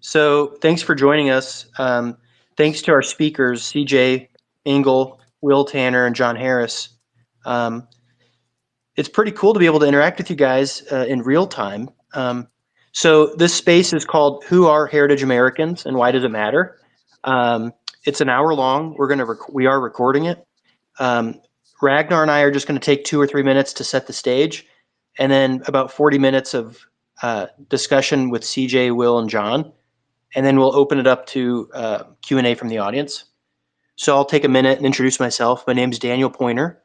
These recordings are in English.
So thanks for joining us. Thanks to our speakers, CJ, Engel, Will Tanner, and John Harris. Um, it's pretty cool to be able to interact with you guys in real time. So this space is called "Who Are Heritage Americans and Why Does It Matter?" It's an hour long. We are recording it. Ragnar and I are just going to take 2 or 3 minutes to set the stage, and then about 40 minutes of discussion with CJ, Will, and John, and then we'll open it up to Q&A from the audience. So I'll take a minute and introduce myself. My name is Daniel Poynter.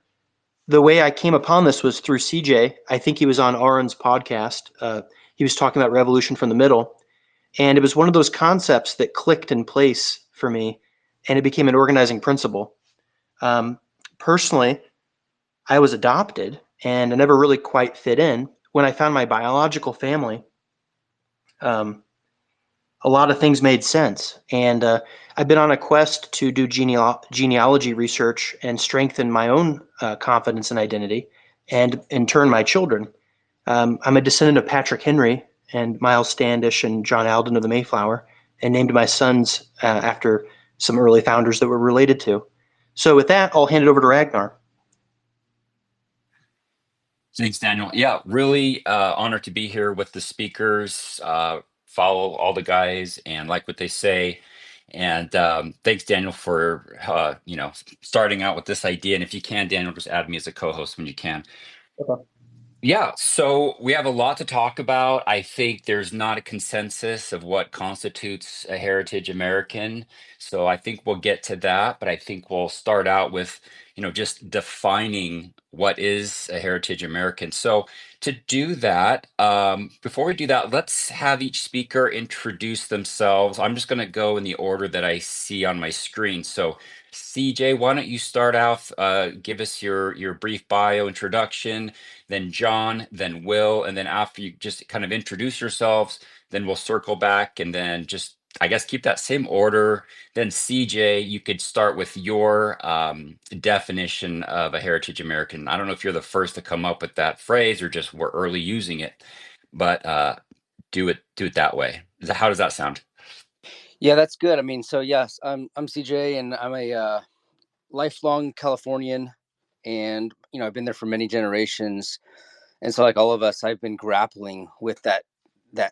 The way I came upon this was through CJ. I think he was on Aaron's podcast. He was talking about revolution from the middle, and it was one of those concepts that clicked in place for me, and it became an organizing principle. Personally, I was adopted, and I never really quite fit in. When I found my biological family, a lot of things made sense. And I've been on a quest to do genealogy research and strengthen my own confidence and identity, and in turn, my children. I'm a descendant of Patrick Henry and Miles Standish and John Alden of the Mayflower, and named my sons after some early founders that we're related to. So with that, I'll hand it over to Ragnar. Thanks, Daniel. Yeah, really honored to be here with the speakers. Follow all the guys and like what they say. And thanks, Daniel, for starting out with this idea. And if you can, Daniel, just add me as a co-host when you can. Okay. Yeah, so we have a lot to talk about. I think there's not a consensus of what constitutes a heritage American. So I think we'll get to that, but I think we'll start out with, just defining what is a heritage American. So to do that, before we do that, let's have each speaker introduce themselves. I'm just going to go in the order that I see on my screen. So CJ, why don't you start off, give us your brief bio introduction, then John, then Will, and then after you just kind of introduce yourselves, then we'll circle back and then just, I guess, keep that same order. Then CJ, you could start with your definition of a heritage American. I don't know if you're the first to come up with that phrase or just were early using it, but do it that way. How does that sound? Yeah, that's good. I mean, so yes, I'm CJ, and I'm a lifelong Californian, and I've been there for many generations, and so like all of us, I've been grappling with that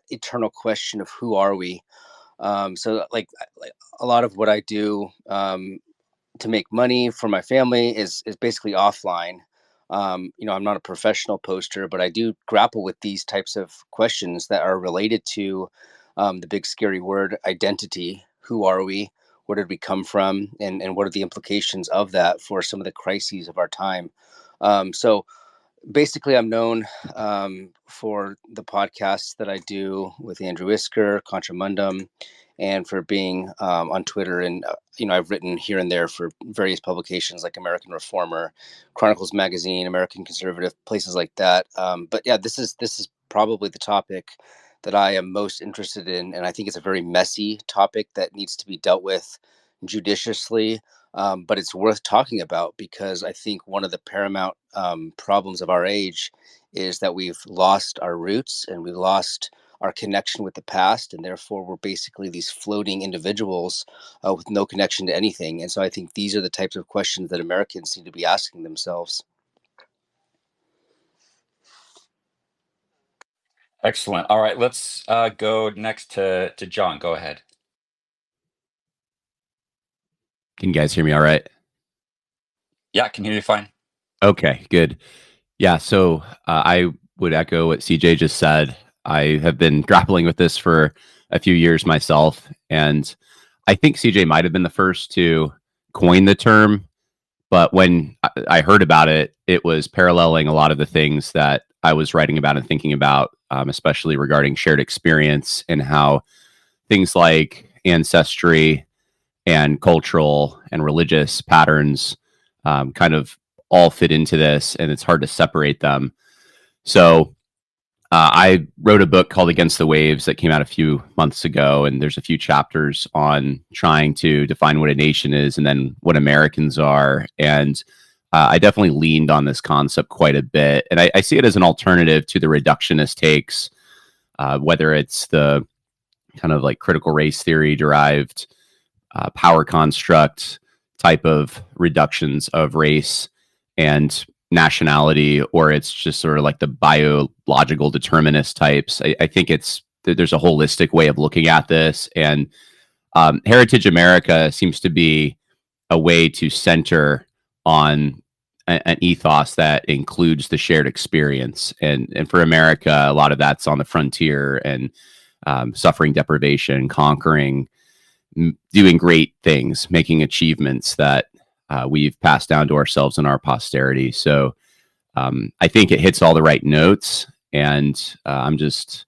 eternal question of who are we. So like a lot of what I do to make money for my family is basically offline. I'm not a professional poster, but I do grapple with these types of questions that are related to the big scary word identity. Who are we? Where did we come from? And what are the implications of that for some of the crises of our time? So basically, I'm known for the podcasts that I do with Andrew Isker, Contramundum, and for being on Twitter. And, I've written here and there for various publications like American Reformer, Chronicles Magazine, American Conservative, places like that. But yeah, this is probably the topic that I am most interested in. And I think it's a very messy topic that needs to be dealt with judiciously. But it's worth talking about because I think one of the paramount problems of our age is that we've lost our roots and we've lost our connection with the past, and therefore we're basically these floating individuals with no connection to anything. And so I think these are the types of questions that Americans need to be asking themselves. Excellent. All right, let's go next to John. Go ahead. Can you guys hear me all right? Yeah, I can hear you fine. Okay, good. Yeah, so I would echo what CJ just said. I have been grappling with this for a few years myself, and I think CJ might have been the first to coin the term, but when I heard about it, it was paralleling a lot of the things that I was writing about and thinking about, especially regarding shared experience and how things like ancestry and cultural and religious patterns kind of all fit into this, and it's hard to separate them. So I wrote a book called Against the Waves that came out a few months ago, and there's a few chapters on trying to define what a nation is and then what Americans are. And I definitely leaned on this concept quite a bit, and I see it as an alternative to the reductionist takes, whether it's the kind of like critical race theory derived power construct type of reductions of race and nationality, or it's just sort of like the biological determinist types. I think there's a holistic way of looking at this, and Heritage America seems to be a way to center on an ethos that includes the shared experience. And for America, a lot of that's on the frontier and suffering deprivation, conquering, doing great things, making achievements that we've passed down to ourselves and our posterity. So I think it hits all the right notes, and I'm just,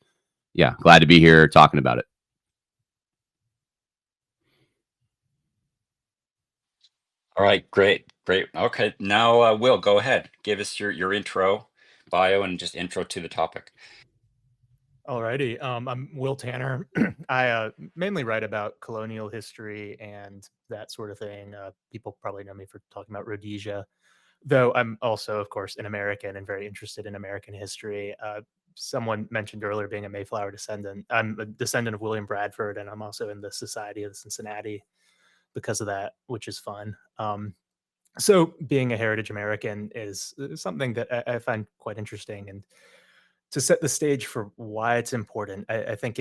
glad to be here talking about it. All right, great. Okay, now Will, go ahead. Give us your intro, bio, and just intro to the topic. Alrighty. I'm Will Tanner. I mainly write about colonial history and that sort of thing. People probably know me for talking about Rhodesia, though I'm also, of course, an American and very interested in American history. Someone mentioned earlier being a Mayflower descendant. I'm a descendant of William Bradford, and I'm also in the Society of Cincinnati because of that, which is fun. So being a heritage American is something that I find quite interesting. And to set the stage for why it's important, I think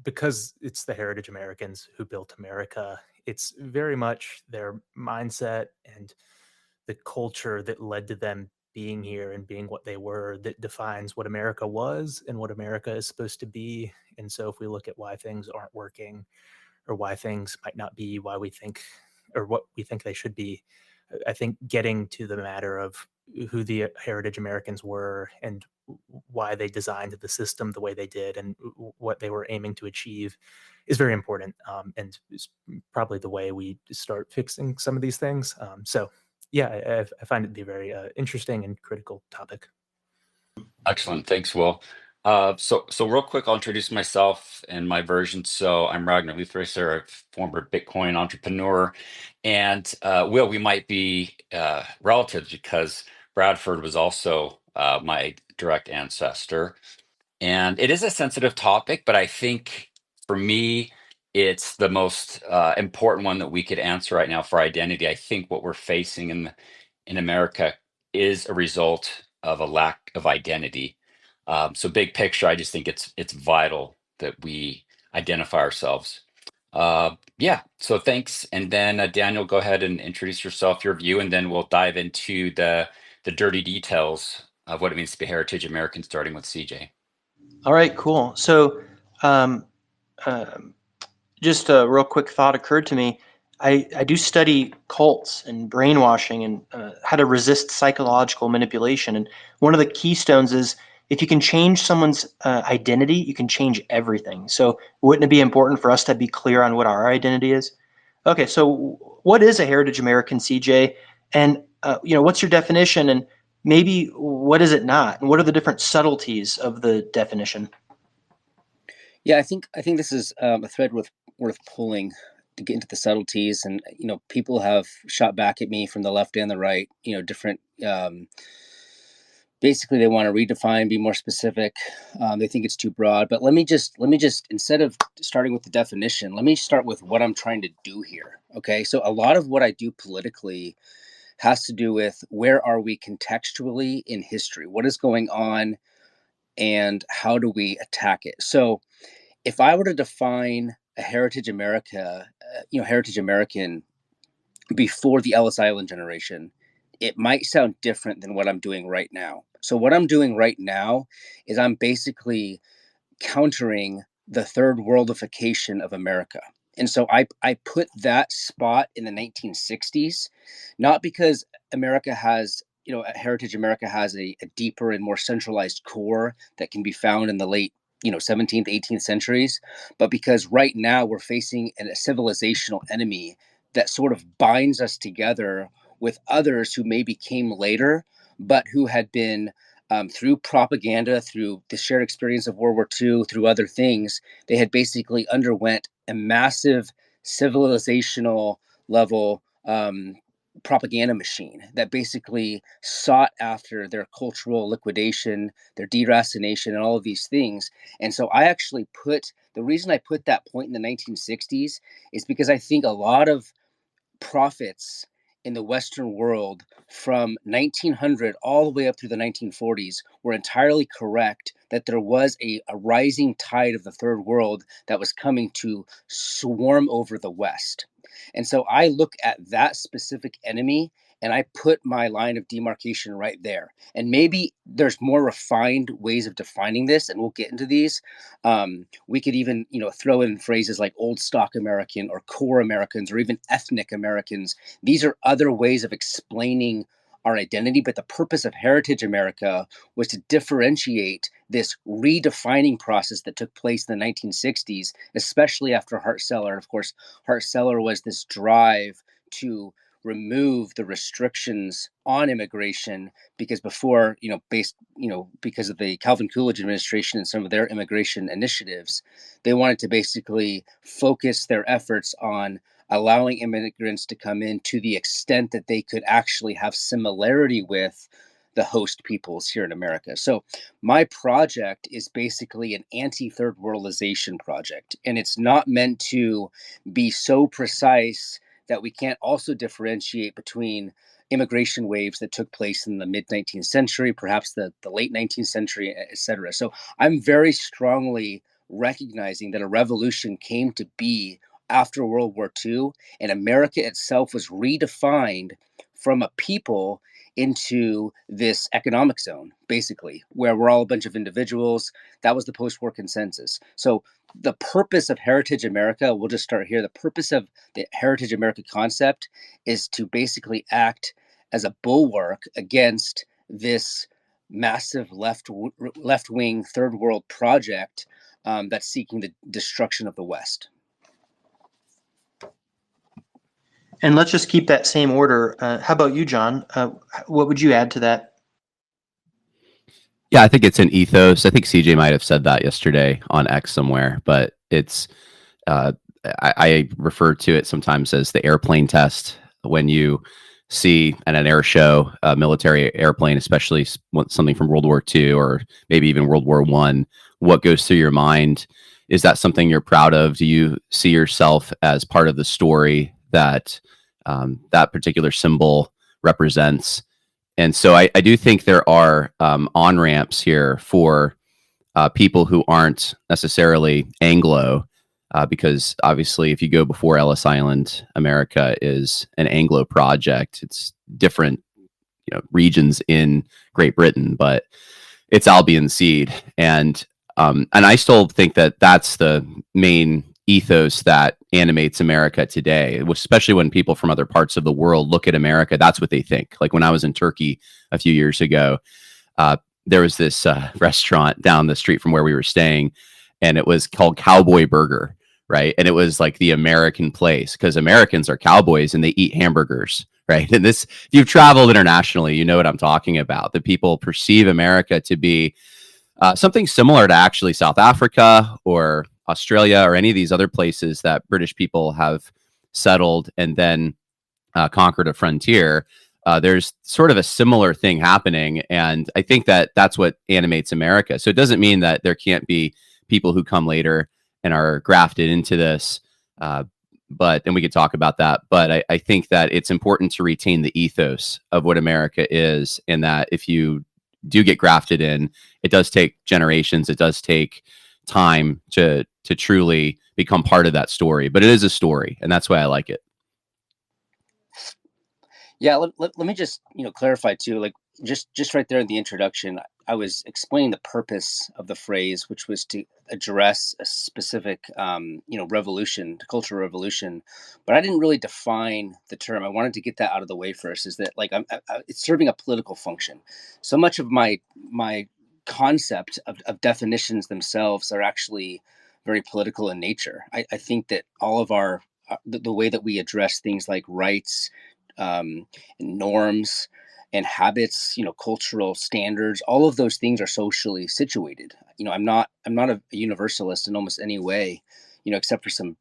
because it's the heritage Americans who built America, it's very much their mindset and the culture that led to them being here and being what they were that defines what America was and what America is supposed to be. And so if we look at why things aren't working or why things might not be why we think or what we think they should be, I think getting to the matter of who the heritage Americans were and why they designed the system the way they did and what they were aiming to achieve is very important, and is probably the way we start fixing some of these things. So yeah, I find it to be a very interesting and critical topic. Excellent. Thanks, Will. So real quick, I'll introduce myself and my version. So I'm Ragnar Lifthrasir, a former Bitcoin entrepreneur. And Will, we might be relatives because Bradford was also my direct ancestor. And it is a sensitive topic, but I think for me, it's the most important one that we could answer right now for identity. I think what we're facing in America is a result of a lack of identity. So big picture, I just think it's vital that we identify ourselves. Yeah, so thanks. And then Daniel, go ahead and introduce yourself, your view, and then we'll dive into the dirty details of what it means to be heritage American, starting with CJ. All right, cool. So, um, just a real quick thought occurred to me. I do study cults and brainwashing and how to resist psychological manipulation. And one of the keystones is if you can change someone's identity, you can change everything. So, wouldn't it be important for us to be clear on what our identity is? Okay, so what is a heritage American, CJ? And what's your definition? And maybe what is it not? And what are the different subtleties of the definition? Yeah, I think this is a thread worth pulling to get into the subtleties. And people have shot back at me from the left and the right. Different. Basically, they want to redefine, be more specific. They think it's too broad. But let me just instead of starting with the definition, let me start with what I'm trying to do here. Okay, so a lot of what I do politically has to do with where are we contextually in history, what is going on, and how do we attack it. So if I were to define a heritage heritage American before the Ellis Island generation, it might sound different than what I'm doing right now. So what I'm doing right now is I'm basically countering the third worldification of America. And so I put that spot in the 1960s, not because America has, Heritage America has a deeper and more centralized core that can be found in the late 17th, 18th centuries, but because right now we're facing a civilizational enemy that sort of binds us together with others who maybe came later, but who had been through propaganda, through the shared experience of World War II, through other things, they had basically underwent a massive civilizational level propaganda machine that basically sought after their cultural liquidation, their deracination, and all of these things. And so I actually the reason I put that point in the 1960s is because I think a lot of prophets in the Western world from 1900 all the way up through the 1940s were entirely correct that there was a rising tide of the third world that was coming to swarm over the West. And so I look at that specific enemy and I put my line of demarcation right there. And maybe there's more refined ways of defining this, and we'll get into these. We could even, throw in phrases like old stock American or core Americans or even ethnic Americans. These are other ways of explaining our identity, but the purpose of Heritage America was to differentiate this redefining process that took place in the 1960s, especially after Hart-Celler. And of course, Hart-Celler was this drive to remove the restrictions on immigration, because before, because of the Calvin Coolidge administration and some of their immigration initiatives, they wanted to basically focus their efforts on allowing immigrants to come in to the extent that they could actually have similarity with the host peoples here in America. So my project is basically an anti-third worldization project, and it's not meant to be so precise that we can't also differentiate between immigration waves that took place in the mid 19th century, perhaps the late 19th century, et cetera. So I'm very strongly recognizing that a revolution came to be after World War II, and America itself was redefined from a people into this economic zone, basically, where we're all a bunch of individuals. That was the post-war consensus. So the purpose of Heritage America, we'll just start here. The purpose of the Heritage America concept is to basically act as a bulwark against this massive left-wing third world project that's seeking the destruction of the West. And let's just keep that same order. How about you, John? What would you add to that? Yeah, I think it's an ethos. I think CJ might have said that yesterday on X somewhere, but it's I refer to it sometimes as the airplane test. When you see at an air show a military airplane, especially something from World War II or maybe even World War I, what goes through your mind? Is that something you're proud of? Do you see yourself as part of the story that that particular symbol represents? And so I do think there are on ramps here for people who aren't necessarily Anglo, because obviously, if you go before Ellis Island, America is an Anglo project. It's different, regions in Great Britain, but it's Albion seed, and I still think that that's the main ethos that animates America today, especially when people from other parts of the world look at America. That's what they think. Like when I was in Turkey a few years ago, there was this restaurant down the street from where we were staying, and it was called Cowboy Burger, right? And it was like the American place because Americans are cowboys and they eat hamburgers, right? And this, if you've traveled internationally, you know what I'm talking about. That people perceive America to be something similar to actually South Africa or Australia or any of these other places that British people have settled and then conquered a frontier. There's sort of a similar thing happening. And I think that that's what animates America. So it doesn't mean that there can't be people who come later and are grafted into this. And we could talk about that. But I think that it's important to retain the ethos of what America is, and that if you do get grafted in, it does take generations. It does take time to truly become part of that story. But it is a story, and that's why I like it. Yeah, let me just clarify too. Like just right there in the introduction, I was explaining the purpose of the phrase, which was to address a specific revolution, the cultural revolution. But I didn't really define the term. I wanted to get that out of the way first. Is that like it's serving a political function. So much of my concept of definitions themselves are actually very political in nature. I think that all of our the way that we address things like rights, norms and habits, cultural standards, all of those things are socially situated. I'm not a universalist in almost any way, except for some,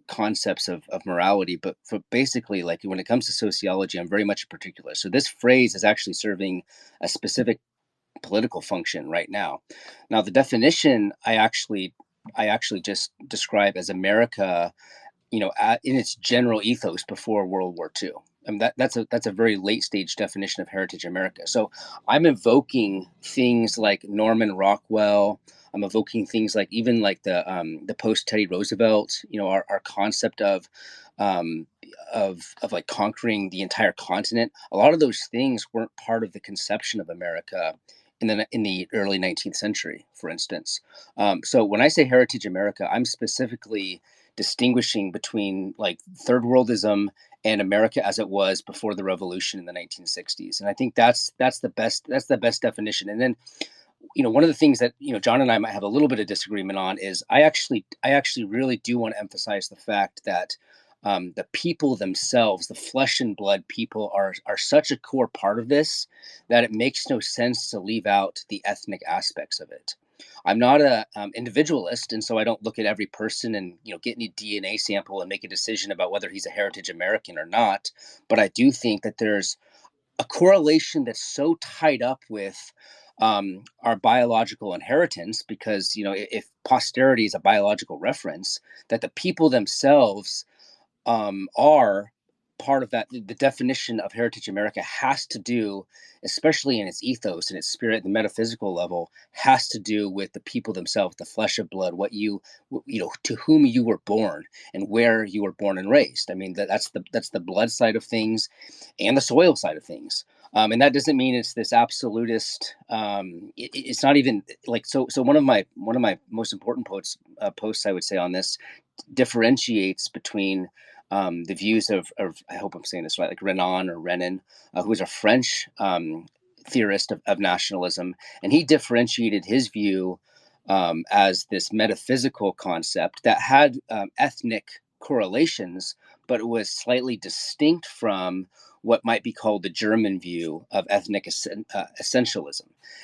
concepts of morality, but for basically, like when it comes to sociology, I'm very much a particular. So this phrase is actually serving a specific political function right now. Now, the definition I actually just describe as America, in its general ethos before World War II. I mean, that's a very late stage definition of heritage America. So I'm evoking things like Norman Rockwell. I'm evoking things like even like the post Teddy Roosevelt. Our concept um, of like conquering the entire continent. A lot of those things weren't part of the conception of America in the early 19th century, for instance. So when I say heritage America, I'm specifically distinguishing between like third worldism and America as it was before the revolution in the 1960s. And I think that's the best definition. And then, one of the things that, John and I might have a little bit of disagreement on is I actually really do want to emphasize the fact that the people themselves, the flesh and blood people, are such a core part of this that it makes no sense to leave out the ethnic aspects of it. I'm not a individualist, and so I don't look at every person and get any DNA sample and make a decision about whether he's a heritage American or not. But I do think that there's a correlation that's so tied up with our biological inheritance, because if posterity is a biological reference, that the people themselves are part of that. The definition of heritage America has to do, especially in its ethos and its spirit, the metaphysical level, has to do with the people themselves, the flesh of blood, to whom you were born and where you were born and raised. I mean, that's the blood side of things and the soil side of things. And that doesn't mean it's this absolutist. It's not even like so. So one of my most important posts I would say on this differentiates between the views of I hope I'm saying this right, like Renan, who was a French theorist of nationalism, and he differentiated his view as this metaphysical concept that had ethnic correlations, but it was slightly distinct from what might be called the German view of ethnic essentialism.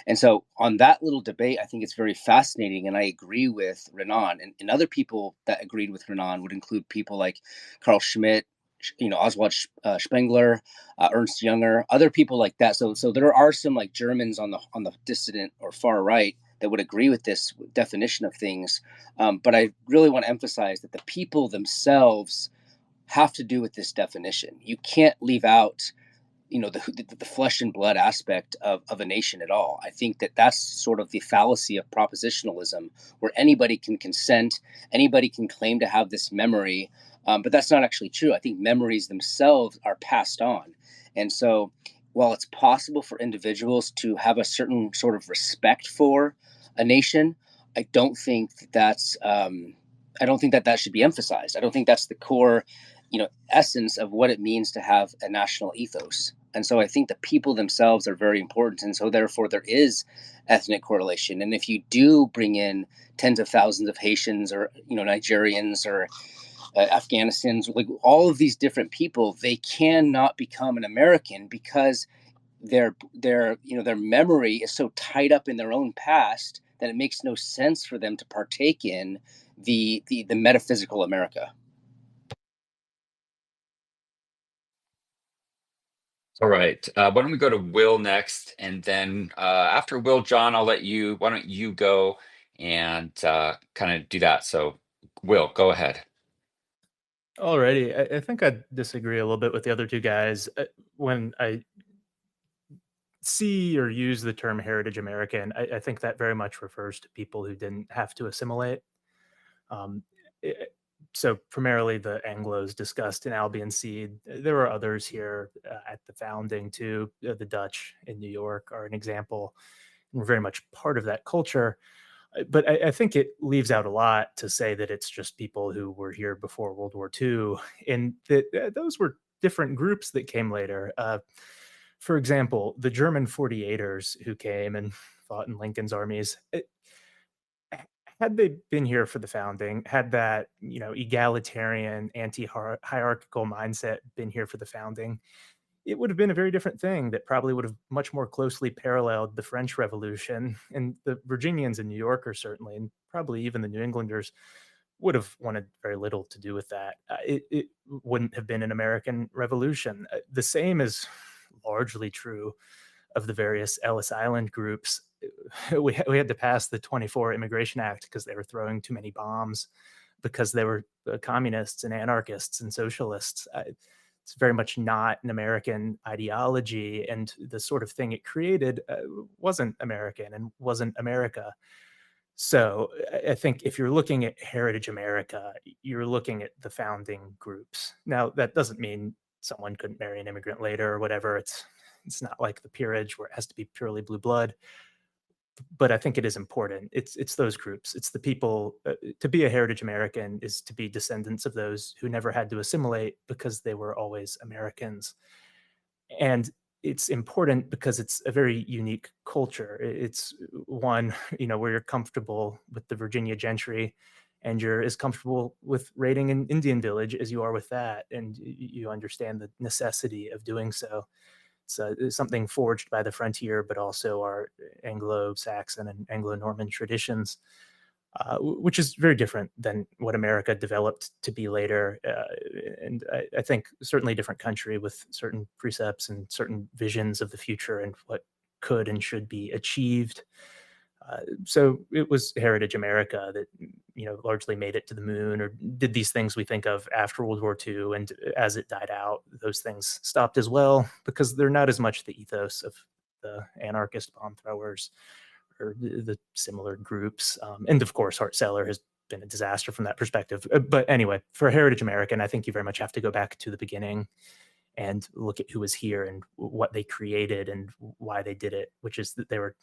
And so on that little debate, I think it's very fascinating. And I agree with Renan, and other people that agreed with Renan would include people like Carl Schmitt, Oswald Spengler, Ernst Jünger, other people like that. So there are some like Germans on the dissident or far right that would agree with this definition of things. But I really want to emphasize that the people themselves have to do with this definition. You can't leave out, the flesh and blood aspect of a nation at all. I think that's sort of the fallacy of propositionalism, where anybody can consent, anybody can claim to have this memory, but that's not actually true. I think memories themselves are passed on. And so while it's possible for individuals to have a certain sort of respect for a nation, I don't think that should be emphasized. I don't think that's the core essence of what it means to have a national ethos. And so I think the people themselves are very important. And so therefore there is ethnic correlation. And if you do bring in tens of thousands of Haitians or, Nigerians or Afghanistans, like all of these different people, they cannot become an American because their memory is so tied up in their own past that it makes no sense for them to partake in the metaphysical America. All right. Why don't we go to Will next, and then after Will, John, I'll let you. Why don't you go and kind of do that? So, Will, go ahead. Alrighty, I think I disagree a little bit with the other two guys. When I see or use the term heritage American, I think that very much refers to people who didn't have to assimilate. Um, so primarily the Anglos discussed in Albion Seed. There were others here at the founding too. The Dutch in New York are an example. And we're very much part of that culture. But I think it leaves out a lot to say that it's just people who were here before World War II, and that those were different groups that came later. For example, the German 48ers who came and fought in Lincoln's armies, had they been here for the founding, had that egalitarian, anti-hierarchical mindset been here for the founding, it would have been a very different thing that probably would have much more closely paralleled the French Revolution. And the Virginians and New Yorkers certainly, and probably even the New Englanders, would have wanted very little to do with that. It wouldn't have been an American Revolution. The same is largely true of the various Ellis Island groups. We had to pass the 24 Immigration Act because they were throwing too many bombs, because they were communists and anarchists and socialists. It's very much not an American ideology, and the sort of thing it created wasn't American and wasn't America. So I think if you're looking at Heritage America, you're looking at the founding groups. Now, that doesn't mean someone couldn't marry an immigrant later or whatever. It's not like the peerage where it has to be purely blue blood. But I think it is important. It's those groups. It's the people. To be a Heritage American is to be descendants of those who never had to assimilate because they were always Americans. And it's important because it's a very unique culture. It's one, where you're comfortable with the Virginia gentry, and you're as comfortable with raiding an Indian village as you are with that, and you understand the necessity of doing so. It's something forged by the frontier, but also our Anglo-Saxon and Anglo-Norman traditions, which is very different than what America developed to be later. And I think certainly a different country with certain precepts and certain visions of the future and what could and should be achieved. So it was Heritage America that, largely made it to the moon or did these things we think of after World War II. And as it died out, those things stopped as well, because they're not as much the ethos of the anarchist bomb throwers or the similar groups. And of course, Hart Celler has been a disaster from that perspective. But anyway, for Heritage American, I think you very much have to go back to the beginning and look at who was here and what they created and why they did it, which is that they were,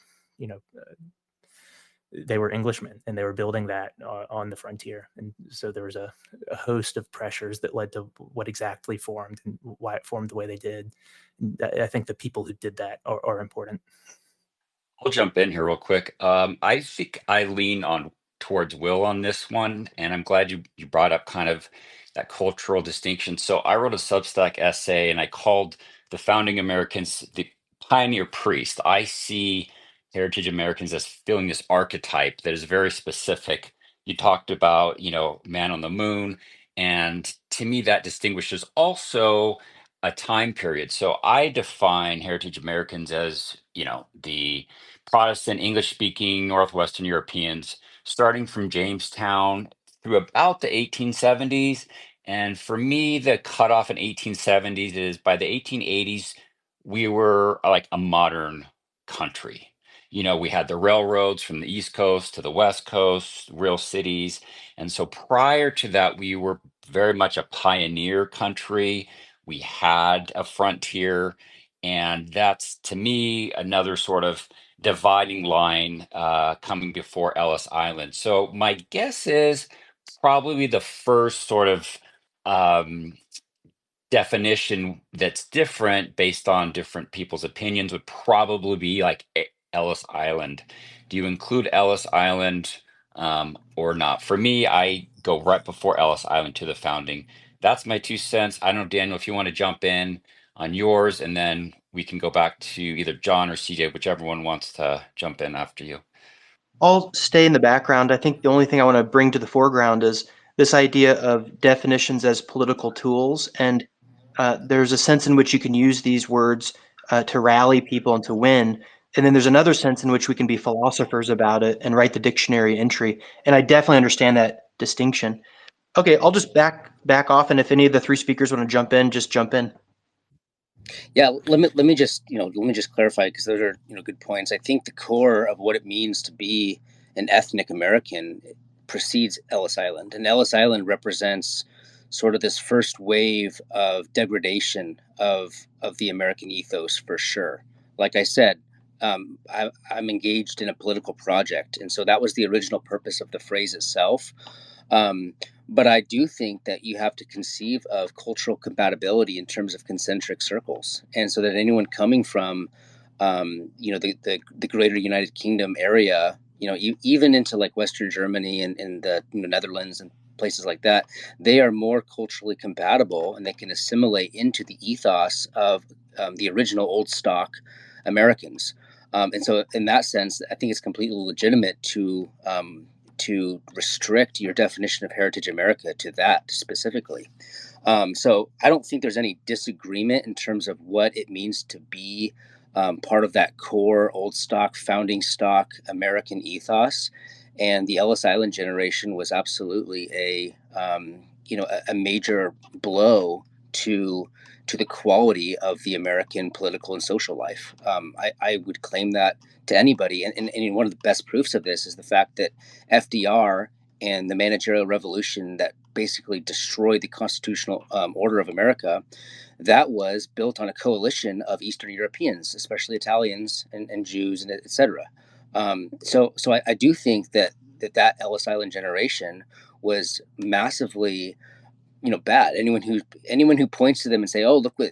they were Englishmen and they were building that on the frontier. And so there was a host of pressures that led to what exactly formed and why it formed the way they did. And I think the people who did that are important. I'll jump in here real quick. I think I lean on towards Will on this one, and I'm glad you brought up kind of that cultural distinction. So I wrote a Substack essay, and I called the founding Americans the pioneer priest. I see Heritage Americans as filling this archetype that is very specific. You talked about, man on the moon, and to me that distinguishes also a time period. So I define Heritage Americans as, the Protestant English speaking Northwestern Europeans, starting from Jamestown through about the 1870s. And for me, the cutoff in 1870s is by the 1880s, we were like a modern country. We had the railroads from the East Coast to the West Coast, real cities. And so prior to that, we were very much a pioneer country. We had a frontier. And that's, to me, another sort of dividing line coming before Ellis Island. So my guess is probably the first sort of um, definition that's different based on different people's opinions would probably be like Ellis Island. Do you include Ellis Island or not? For me, I go right before Ellis Island to the founding. That's my 2 cents. I don't know, Daniel, if you want to jump in on yours, and then we can go back to either John or CJ, whichever one wants to jump in after you. I'll stay in the background. I think the only thing I want to bring to the foreground is this idea of definitions as political tools. And there's a sense in which you can use these words to rally people and to win. And then there's another sense in which we can be philosophers about it and write the dictionary entry. And I definitely understand that distinction. Okay, I'll just back off. And if any of the three speakers want to jump in, just jump in. Yeah, let me just clarify, because those are good points. I think the core of what it means to be an ethnic American precedes Ellis Island, and Ellis Island represents sort of this first wave of degradation of the American ethos, for sure. Like I said, I'm engaged in a political project, and so that was the original purpose of the phrase itself. But I do think that you have to conceive of cultural compatibility in terms of concentric circles, and so that anyone coming from, the greater United Kingdom area, even into like Western Germany and the Netherlands and places like that, they are more culturally compatible and they can assimilate into the ethos of the original old stock Americans. And so, in that sense, I think it's completely legitimate to to restrict your definition of Heritage America to that specifically. So I don't think there's any disagreement in terms of what it means to be part of that core old stock, founding stock American ethos. And the Ellis Island generation was absolutely a major blow to the quality of the American political and social life. I would claim that to anybody. And one of the best proofs of this is the fact that FDR and the managerial revolution that basically destroyed the constitutional order of America, that was built on a coalition of Eastern Europeans, especially Italians and Jews, and et cetera. So I do think that Ellis Island generation was massively bad. Anyone who points to them and say, oh, look what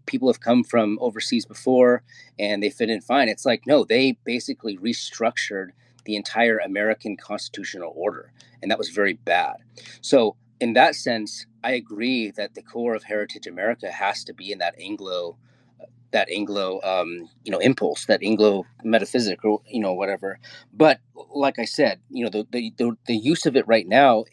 people have come from overseas before and they fit in fine, it's like, no, they basically restructured the entire American constitutional order, and that was very bad. So in that sense, I agree that the core of Heritage America has to be in that Anglo impulse, that Anglo metaphysic, or whatever. But like I said, the use of it right now,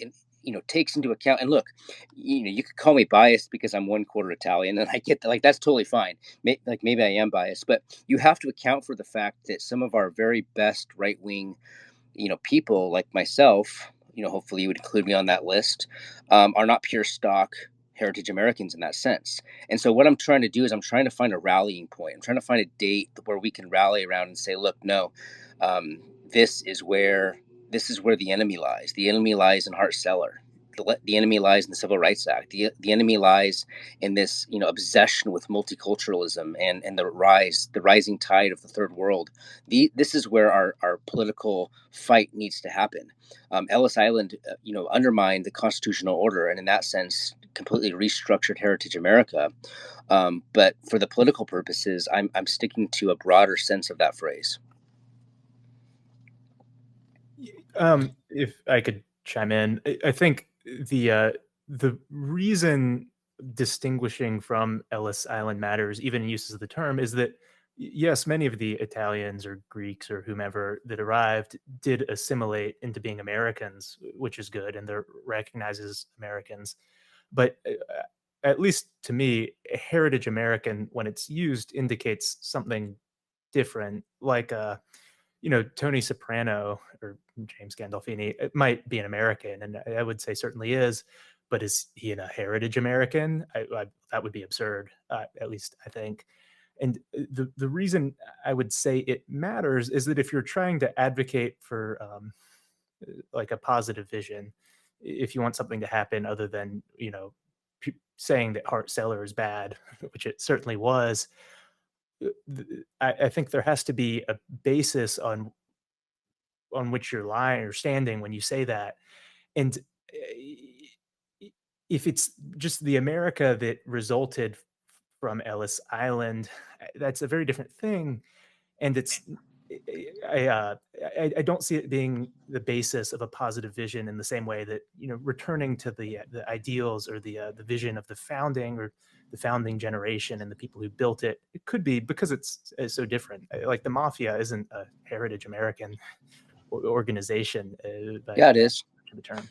takes into account, and look, you could call me biased because I'm 1/4 Italian, and I get that, that's totally fine. Maybe I am biased, but you have to account for the fact that some of our very best right-wing, people like myself, hopefully you would include me on that list, are not pure stock Heritage Americans in that sense. And so what I'm trying to do is I'm trying to find a rallying point. I'm trying to find a date where we can rally around and say, look, no, this is where the enemy lies. The enemy lies in Hart-Celler. The enemy lies in the Civil Rights Act. The enemy lies in this, obsession with multiculturalism and the rising tide of the third world. This is where our political fight needs to happen. Ellis Island, undermined the constitutional order, and in that sense, completely restructured Heritage America. But for the political purposes, I'm sticking to a broader sense of that phrase. If I could chime in, I think the reason distinguishing from Ellis Island matters, even in uses of the term, is that yes, many of the Italians or Greeks or whomever that arrived did assimilate into being Americans, which is good, and they're recognized as Americans. But at least to me, Heritage American, when it's used, indicates something different, like Tony Soprano or James Gandolfini, it might be an American, and I would say certainly is, but is he a heritage American? That would be absurd, at least I think. And the reason I would say it matters is that if you're trying to advocate for like a positive vision, if you want something to happen other than saying that Hart-Celler is bad, which it certainly was, I think there has to be a basis on which you're lying or standing when you say that. And if it's just the America that resulted from Ellis Island, that's a very different thing. And it's I don't see it being the basis of a positive vision in the same way that returning to the ideals or the vision of the founding or the founding generation and the people who built it. It could be because it's so different. Like the mafia isn't a heritage American organization. Yeah, it is. The term.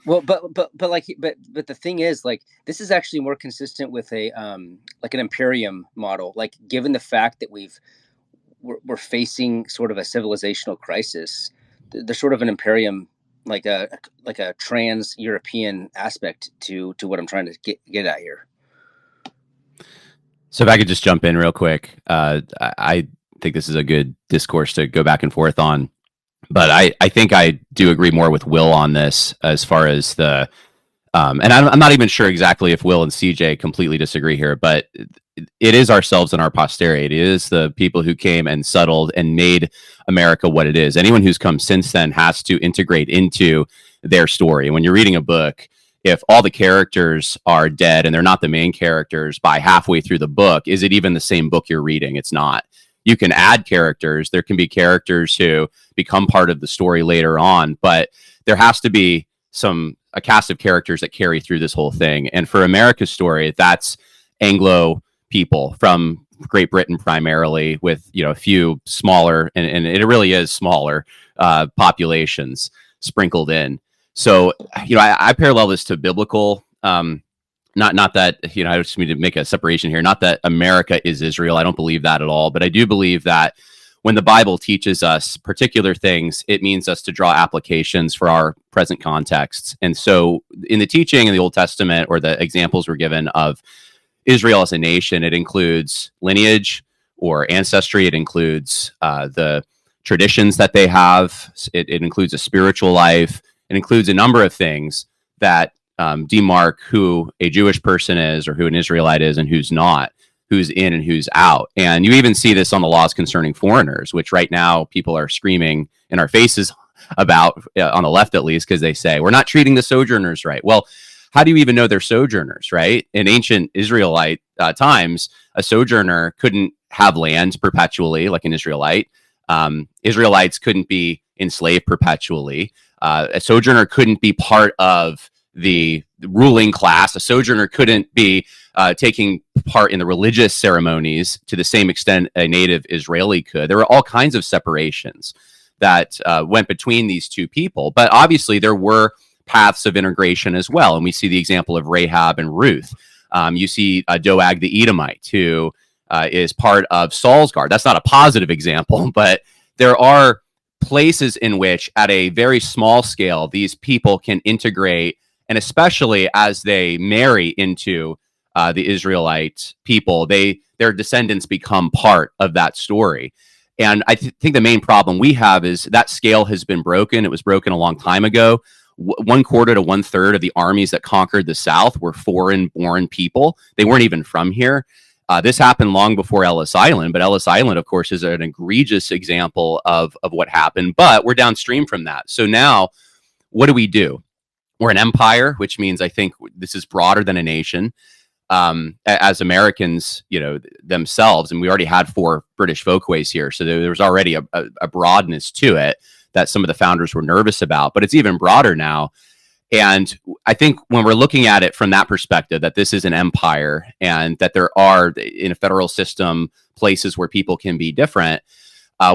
Well, but the thing is, this is actually more consistent with a like an imperium model. Like, given the fact that we're facing sort of a civilizational crisis, there's sort of an imperium, like a trans-European aspect to what I'm trying to get at here. So if I could just jump in real quick, I think this is a good discourse to go back and forth on. But I think I do agree more with Will on this as far as the, and I'm not even sure exactly if Will and CJ completely disagree here, but it is ourselves and our posterity. It is the people who came and settled and made America what it is. Anyone who's come since then has to integrate into their story. When you're reading a book, if all the characters are dead and they're not the main characters by halfway through the book, is it even the same book you're reading? It's not. You can add characters. There can be characters who become part of the story later on, but there has to be a cast of characters that carry through this whole thing. And for America's story, that's Anglo people from Great Britain primarily, with a few smaller, and it really is smaller populations sprinkled in. So, I parallel this to biblical. Not that, I just need to make a separation here. Not that America is Israel. I don't believe that at all. But I do believe that when the Bible teaches us particular things, it means us to draw applications for our present contexts. And so in the teaching in the Old Testament, or the examples we're given of Israel as a nation, it includes lineage or ancestry. It includes the traditions that they have. It includes a spiritual life. It includes a number of things that demark who a Jewish person is, or who an Israelite is and who's not, who's in and who's out. And you even see this on the laws concerning foreigners, which right now people are screaming in our faces about, on the left at least, because they say, we're not treating the sojourners right. Well, how do you even know they're sojourners, right? In ancient Israelite times, a sojourner couldn't have land perpetually like an Israelite. Israelites couldn't be enslaved perpetually. A sojourner couldn't be part of the ruling class. A sojourner couldn't be taking part in the religious ceremonies to the same extent a native Israeli could. There were all kinds of separations that went between these two people. But obviously there were paths of integration as well. And we see the example of Rahab and Ruth. You see Doeg the Edomite, who is part of Saul's guard. That's not a positive example, but there are places in which, at a very small scale, these people can integrate, and especially as they marry into the Israelite people, their descendants become part of that story. And I think the main problem we have is that scale has been broken. It was broken a long time ago. 1/4 to 1/3 of the armies that conquered the South were foreign-born people. They weren't even from here. This happened long before Ellis Island, but Ellis Island, of course, is an egregious example of what happened. But we're downstream from that. So now, what do? We're an empire, which means I think this is broader than a nation. As Americans, themselves, and we already had 4 British folkways here, so there was already a broadness to it that some of the founders were nervous about, but it's even broader now. And I think when we're looking at it from that perspective, that this is an empire and that there are, in a federal system, places where people can be different,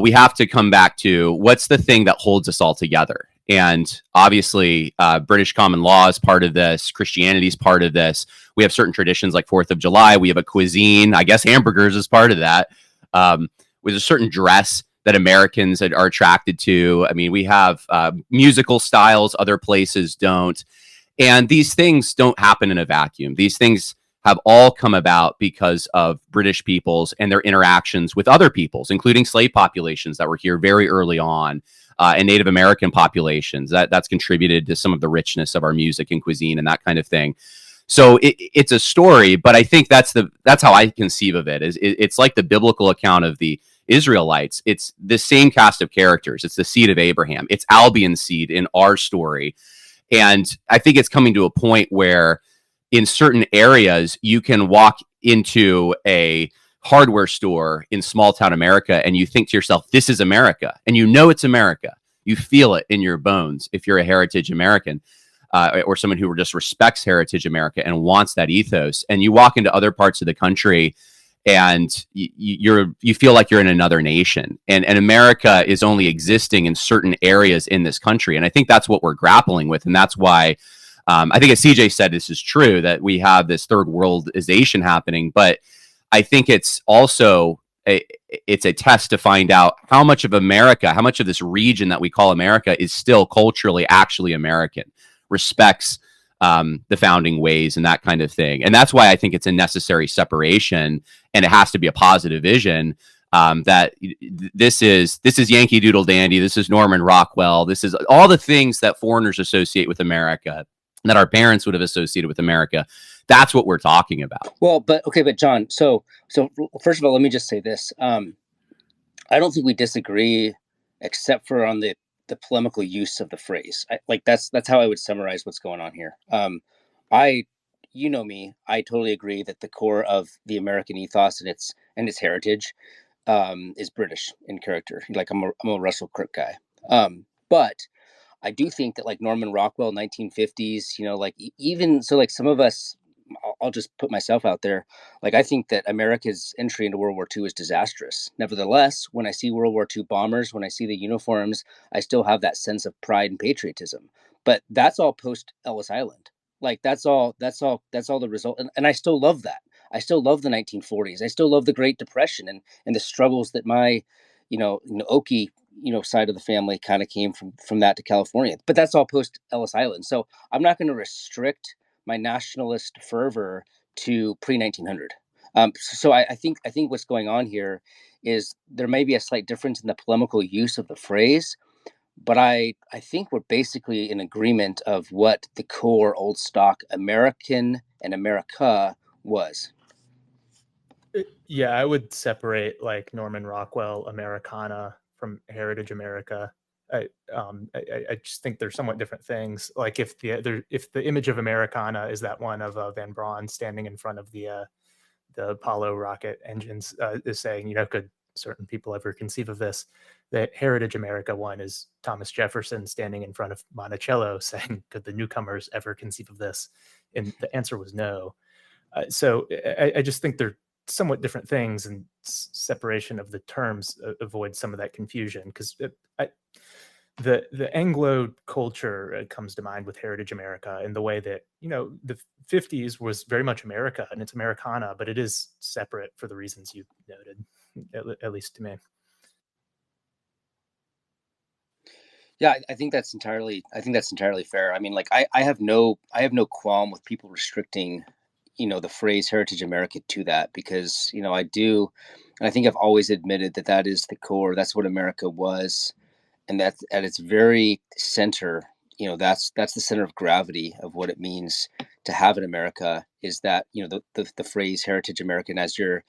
we have to come back to what's the thing that holds us all together. And obviously, British common law is part of this. Christianity is part of this. We have certain traditions like 4th of July. We have a cuisine. I guess hamburgers is part of that. With a certain dress that Americans are attracted to. I mean, we have musical styles other places don't. And these things don't happen in a vacuum. These things have all come about because of British peoples and their interactions with other peoples, including slave populations that were here very early on, and Native American populations. That's contributed to some of the richness of our music and cuisine and that kind of thing. So it's a story, but I think that's how I conceive of it. It's like the biblical account of the Israelites. It's the same cast of characters. It's the seed of Abraham. It's Albion's seed in our story. And I think it's coming to a point where in certain areas, you can walk into a hardware store in small town America and you think to yourself, this is America. And you know it's America. You feel it in your bones if you're a heritage American. Or someone who just respects heritage America and wants that ethos. And you walk into other parts of the country and you feel like you're in another nation. And America is only existing in certain areas in this country. And I think that's what we're grappling with. And that's why I think, as CJ said, this is true, that we have this third worldization happening. But I think it's also it's a test to find out how much of America, how much of this region that we call America is still culturally actually American, respects the founding ways and that kind of thing. And that's why I think it's a necessary separation, and it has to be a positive vision, that this is Yankee Doodle Dandy. This is Norman Rockwell. This is all the things that foreigners associate with America, that our parents would have associated with America. That's what we're talking about. Well, but John, so first of all, let me just say this. I don't think we disagree, except for on the polemical use of the phrase. That's how I would summarize what's going on here. You know me, I totally agree that the core of the American ethos and its heritage is British in character. Like I'm a Russell Crowe guy. But I do think that like Norman Rockwell, 1950s, even so, like some of us, I'll just put myself out there. Like, I think that America's entry into World War II is disastrous. Nevertheless, when I see World War II bombers, when I see the uniforms, I still have that sense of pride and patriotism. But that's all post Ellis Island. Like, that's all the result. And I still love that. I still love the 1940s. I still love the Great Depression and the struggles that my, Okie, side of the family kind of came from that to California. But that's all post Ellis Island. So I'm not going to restrict my nationalist fervor to pre 1900. So I think what's going on here is there may be a slight difference in the polemical use of the phrase, but I think we're basically in agreement of what the core old stock American and America was. Yeah, I would separate like Norman Rockwell Americana from Heritage America. I just think they're somewhat different things. Like if the image of Americana is that one of Van Braun standing in front of the Apollo rocket engines, is saying, could certain people ever conceive of this? The Heritage America one is Thomas Jefferson standing in front of Monticello saying, could the newcomers ever conceive of this? And the answer was no. So I just think they're somewhat different things, and separation of the terms avoids some of that confusion, because the Anglo culture comes to mind with Heritage America in the way that, the 50s was very much America and it's Americana, but it is separate for the reasons you noted, at least to me. Yeah, I think that's entirely fair. I mean, like, I have no qualm with people restricting, the phrase Heritage America to that, because, I do, and I think I've always admitted that is the core. That's what America was. And that's at its very center, that's the center of gravity of what it means to have an America, is that, the phrase Heritage American, as you're,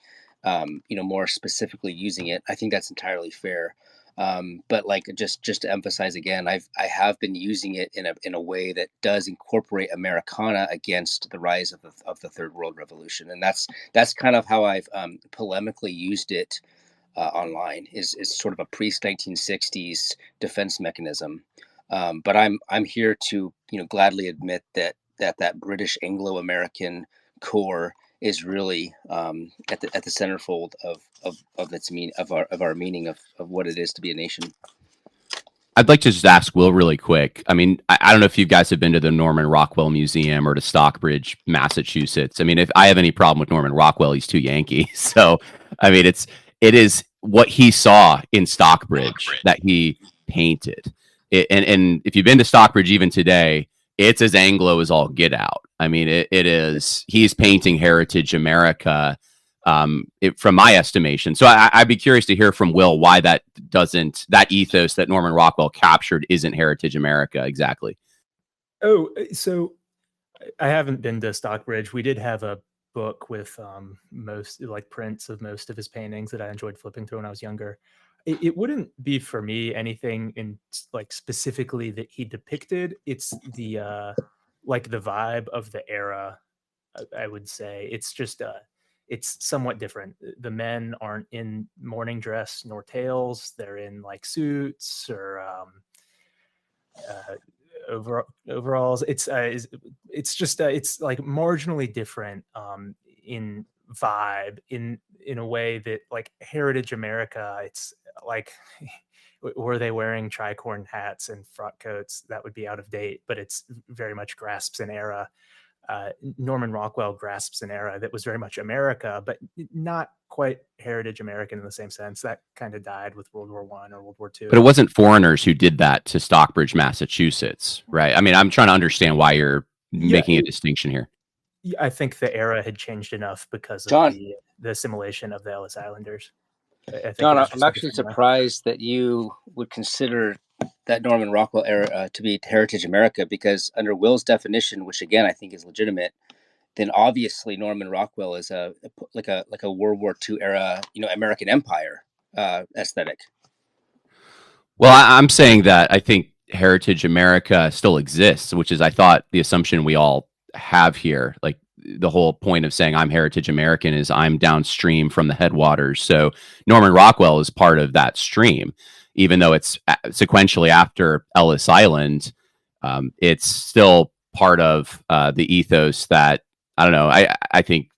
more specifically using it. I think that's entirely fair. But like, just to emphasize again, I have been using it in a way that does incorporate Americana against the rise of the Third World Revolution, and that's kind of how I've polemically used it online, is sort of a pre-1960s defense mechanism. But I'm here to gladly admit that British Anglo-American core is really at the centerfold of its mean of our meaning of what it is to be a nation. I'd like to just ask Will really quick. I mean, I don't know if you guys have been to the Norman Rockwell Museum or to Stockbridge, Massachusetts. I mean, if I have any problem with Norman Rockwell, he's too Yankee. So, I mean, it is what he saw in Stockbridge that he painted. And if you've been to Stockbridge even today, it's as Anglo as all get out. I mean, he's painting Heritage America, from my estimation. So I'd be curious to hear from Will why that ethos that Norman Rockwell captured isn't Heritage America exactly. Oh, so I haven't been to Stockbridge. We did have a book with most like prints of most of his paintings that I enjoyed flipping through when I was younger. It wouldn't be for me anything in like specifically that he depicted. It's the like the vibe of the era. I would say it's just it's somewhat different. The men aren't in morning dress nor tails. They're in like suits or overalls. It's just it's like marginally different in vibe, in a way that like Heritage America, it's like were they wearing tricorn hats and frock coats, that would be out of date, but it's very much grasps an era. Norman Rockwell grasps an era that was very much America, but not quite Heritage American in the same sense. That kind of died with World War I or World War II. But it wasn't foreigners who did that to Stockbridge, Massachusetts, right? I mean, I'm trying to understand why you're making a distinction here. I think the era had changed enough because of the assimilation of the Ellis Islanders. John, I'm actually surprised that you would consider that Norman Rockwell era to be Heritage America, because under Will's definition, which again I think is legitimate, then obviously Norman Rockwell is a World War II era, American Empire aesthetic. Well, I'm saying that I think Heritage America still exists, which is, I thought, the assumption we all have here. Like, the whole point of saying I'm Heritage American is I'm downstream from the headwaters. So Norman Rockwell is part of that stream, even though it's sequentially after Ellis Island. It's still part of the ethos that I don't know. I think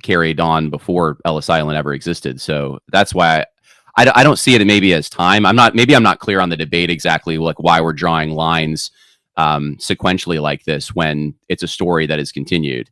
carried on before Ellis Island ever existed. So that's why I don't see it maybe as time. I'm not clear on the debate exactly, like why we're drawing lines sequentially like this when it's a story that is continued.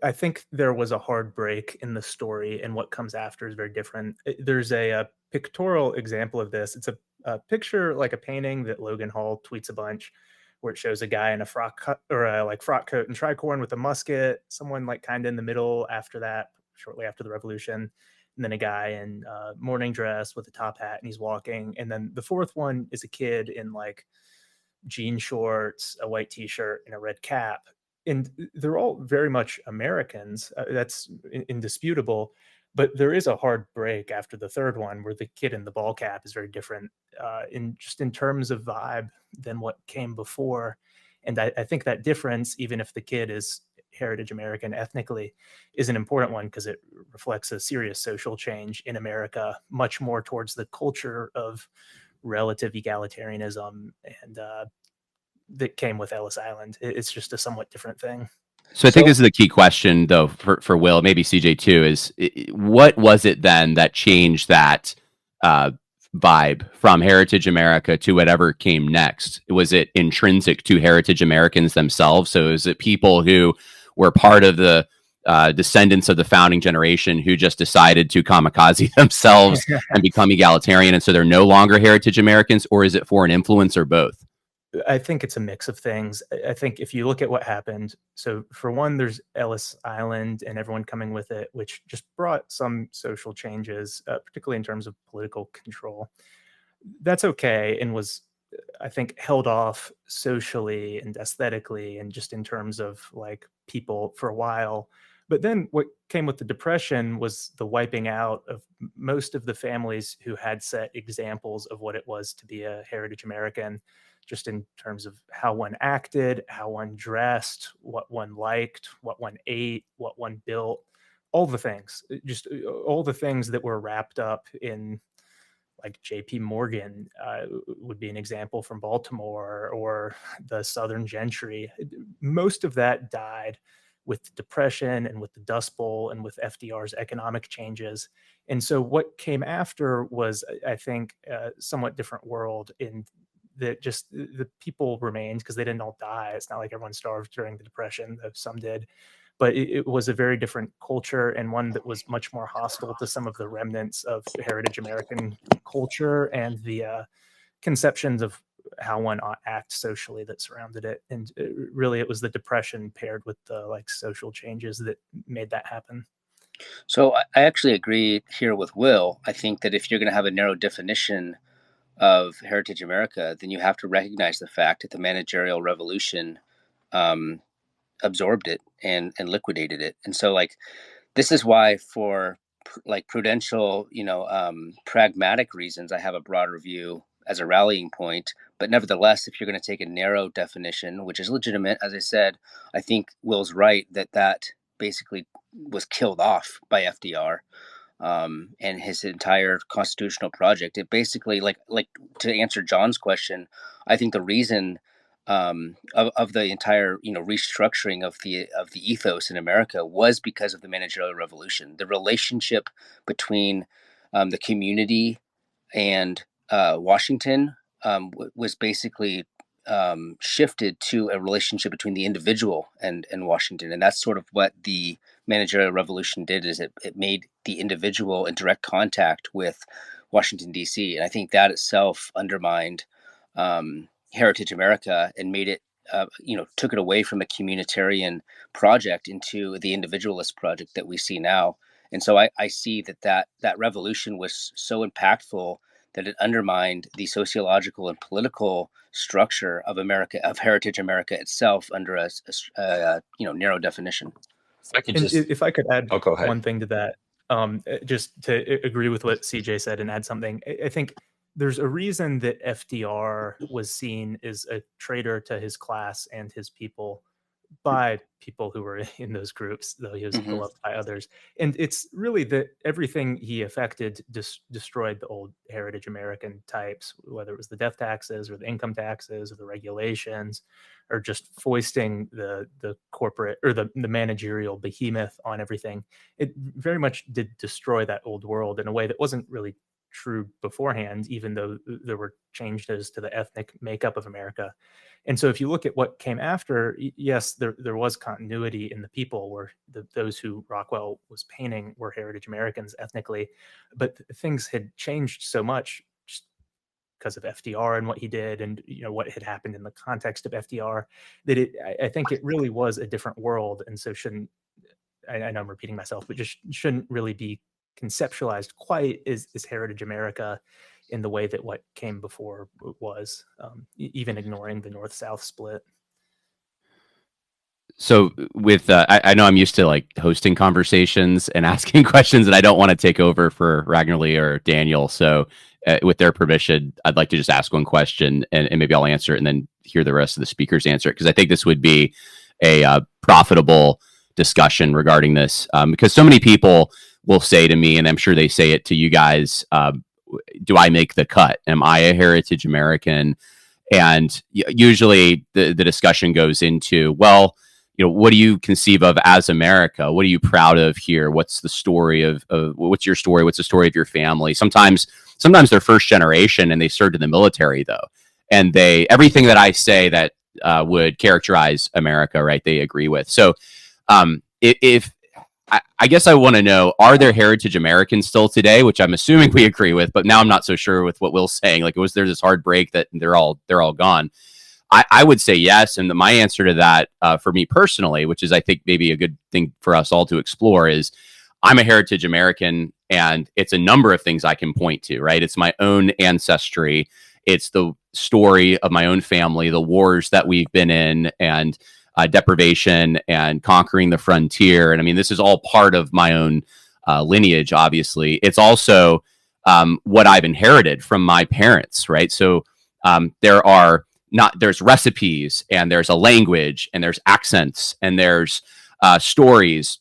I think there was a hard break in the story, and what comes after is very different. There's a pictorial example of this. It's a picture, like a painting that Logan Hall tweets a bunch, where it shows a guy in a frock or a like frock coat and tricorn with a musket, someone like kind of in the middle after that, shortly after the revolution, and then a guy in morning dress with a top hat, and he's walking. And then the fourth one is a kid in like jean shorts, a white t-shirt, and a red cap. And they're all very much Americans. That's indisputable. But there is a hard break after the third one where the kid in the ball cap is very different in terms of vibe than what came before. And I think that difference, even if the kid is heritage American ethnically, is an important one because it reflects a serious social change in America, much more towards the culture of relative egalitarianism and that came with Ellis Island. It's just a somewhat different thing. So I think this is the key question, though, for Will, maybe CJ too, is what was it then that changed that vibe from Heritage America to whatever came next? Was it intrinsic to Heritage Americans themselves? So is it people who were part of the descendants of the founding generation who just decided to kamikaze themselves and become egalitarian, and so they're no longer Heritage Americans? Or is it foreign influence, or both? I think it's a mix of things. I think if you look at what happened, so for one, there's Ellis Island and everyone coming with it, which just brought some social changes, particularly in terms of political control. That's okay, and was, I think, held off socially and aesthetically and just in terms of like people for a while. But then what came with the Depression was the wiping out of most of the families who had set examples of what it was to be a heritage American, just in terms of how one acted, how one dressed, what one liked, what one ate, what one built, all the things, just all the things that were wrapped up in like JP Morgan would be an example from Baltimore, or the Southern gentry. Most of that died with the Depression and with the Dust Bowl and with FDR's economic changes. And so what came after was, I think, a somewhat different world in that just the people remained because they didn't all die. It's not like everyone starved during the Depression, though some did. But it was a very different culture, and one that was much more hostile to some of the remnants of heritage American culture and the conceptions of how one ought act socially that surrounded it. And really, it was the Depression paired with the like social changes that made that happen. So I actually agree here with Will. I think that if you're going to have a narrow definition of Heritage America, then you have to recognize the fact that the managerial revolution absorbed it and liquidated it. And so, like, this is why, for like prudential, pragmatic reasons, I have a broader view as a rallying point. But nevertheless, if you're going to take a narrow definition, which is legitimate, as I said, I think Will's right that basically was killed off by FDR and his entire constitutional project. It basically, like to answer John's question, I think the reason of the entire restructuring of the ethos in America was because of the managerial revolution. The relationship between the community and Washington was basically shifted to a relationship between the individual and Washington, and that's sort of what the managerial revolution did. Is it made the individual in direct contact with Washington D.C., and I think that itself undermined Heritage America and made it, took it away from a communitarian project into the individualist project that we see now. And so I see that revolution was so impactful that it undermined the sociological and political structure of America, of Heritage America itself, under a narrow definition. If I could add go ahead. one thing to that, just to agree with what CJ said and add something, I think there's a reason that FDR was seen as a traitor to his class and his people by people who were in those groups, though he was Mm-hmm. beloved by others. And it's really that everything he affected destroyed the old heritage American types, whether it was the death taxes or the income taxes or the regulations, or just foisting the corporate or the managerial behemoth on everything. It very much did destroy that old world in a way that wasn't really true beforehand, even though there were changes to the ethnic makeup of America. And so if you look at what came after, yes, there was continuity in the people, where those who Rockwell was painting were heritage Americans ethnically, but things had changed so much just because of FDR and what he did, and what had happened in the context of FDR, that I think it really was a different world. And so shouldn't, I know I'm repeating myself, but just shouldn't really be conceptualized quite as heritage America in the way that what came before was, even ignoring the North-South split. So with I know I'm used to like hosting conversations and asking questions, and I don't want to take over for Ragnar or Daniel. So with their permission, I'd like to just ask one question, and maybe I'll answer it and then hear the rest of the speakers answer it, because I think this would be a profitable discussion regarding this, because so many people will say to me, and I'm sure they say it to you guys, do I make the cut? Am I a heritage American? And usually the discussion goes into, well, what do you conceive of as America? What are you proud of here? What's the story of what's your story? What's the story of your family? Sometimes they're first generation and they served in the military, though. And everything that I say that would characterize America, right, they agree with. So if I guess I want to know, are there heritage Americans still today, which I'm assuming we agree with, but now I'm not so sure with what Will's saying. Like, was there this hard break that they're all gone? I would say yes. And my answer to that, for me personally, which is I think maybe a good thing for us all to explore, is I'm a heritage American, and it's a number of things I can point to, right? It's my own ancestry. It's the story of my own family, the wars that we've been in, and deprivation and conquering the frontier. And I mean, this is all part of my own lineage, obviously. It's also what I've inherited from my parents, right? So there's recipes, and there's a language, and there's accents, and there's stories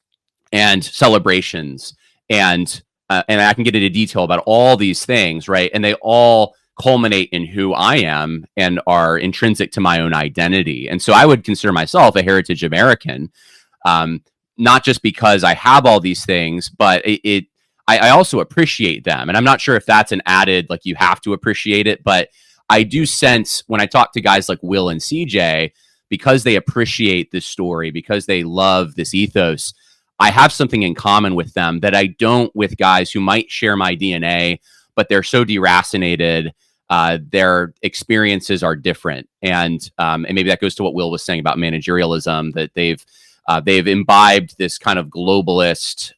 and celebrations, and I can get into detail about all these things, right? And they all culminate in who I am and are intrinsic to my own identity. And so I would consider myself a heritage American, not just because I have all these things, but I also appreciate them. And I'm not sure if that's an added, like, you have to appreciate it, but I do sense when I talk to guys like Will and CJ, because they appreciate this story, because they love this ethos, I have something in common with them that I don't with guys who might share my DNA, but they're so deracinated. Their experiences are different. And maybe that goes to what Will was saying about managerialism, that they've imbibed this kind of globalist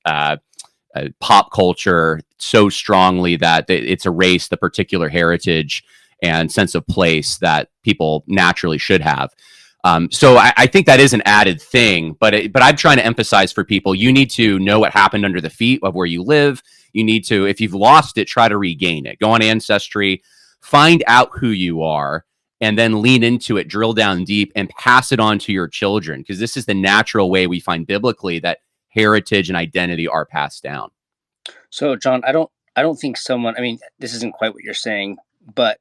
pop culture so strongly that it's erased the particular heritage and sense of place that people naturally should have. So I think that is an added thing, but I'm trying to emphasize for people, you need to know what happened under the feet of where you live. You need to, if you've lost it, try to regain it. Go on Ancestry, find out who you are, and then lean into it, drill down deep, and pass it on to your children, because this is the natural way we find biblically that heritage and identity are passed down. So, John, I don't think I mean, this isn't quite what you're saying, but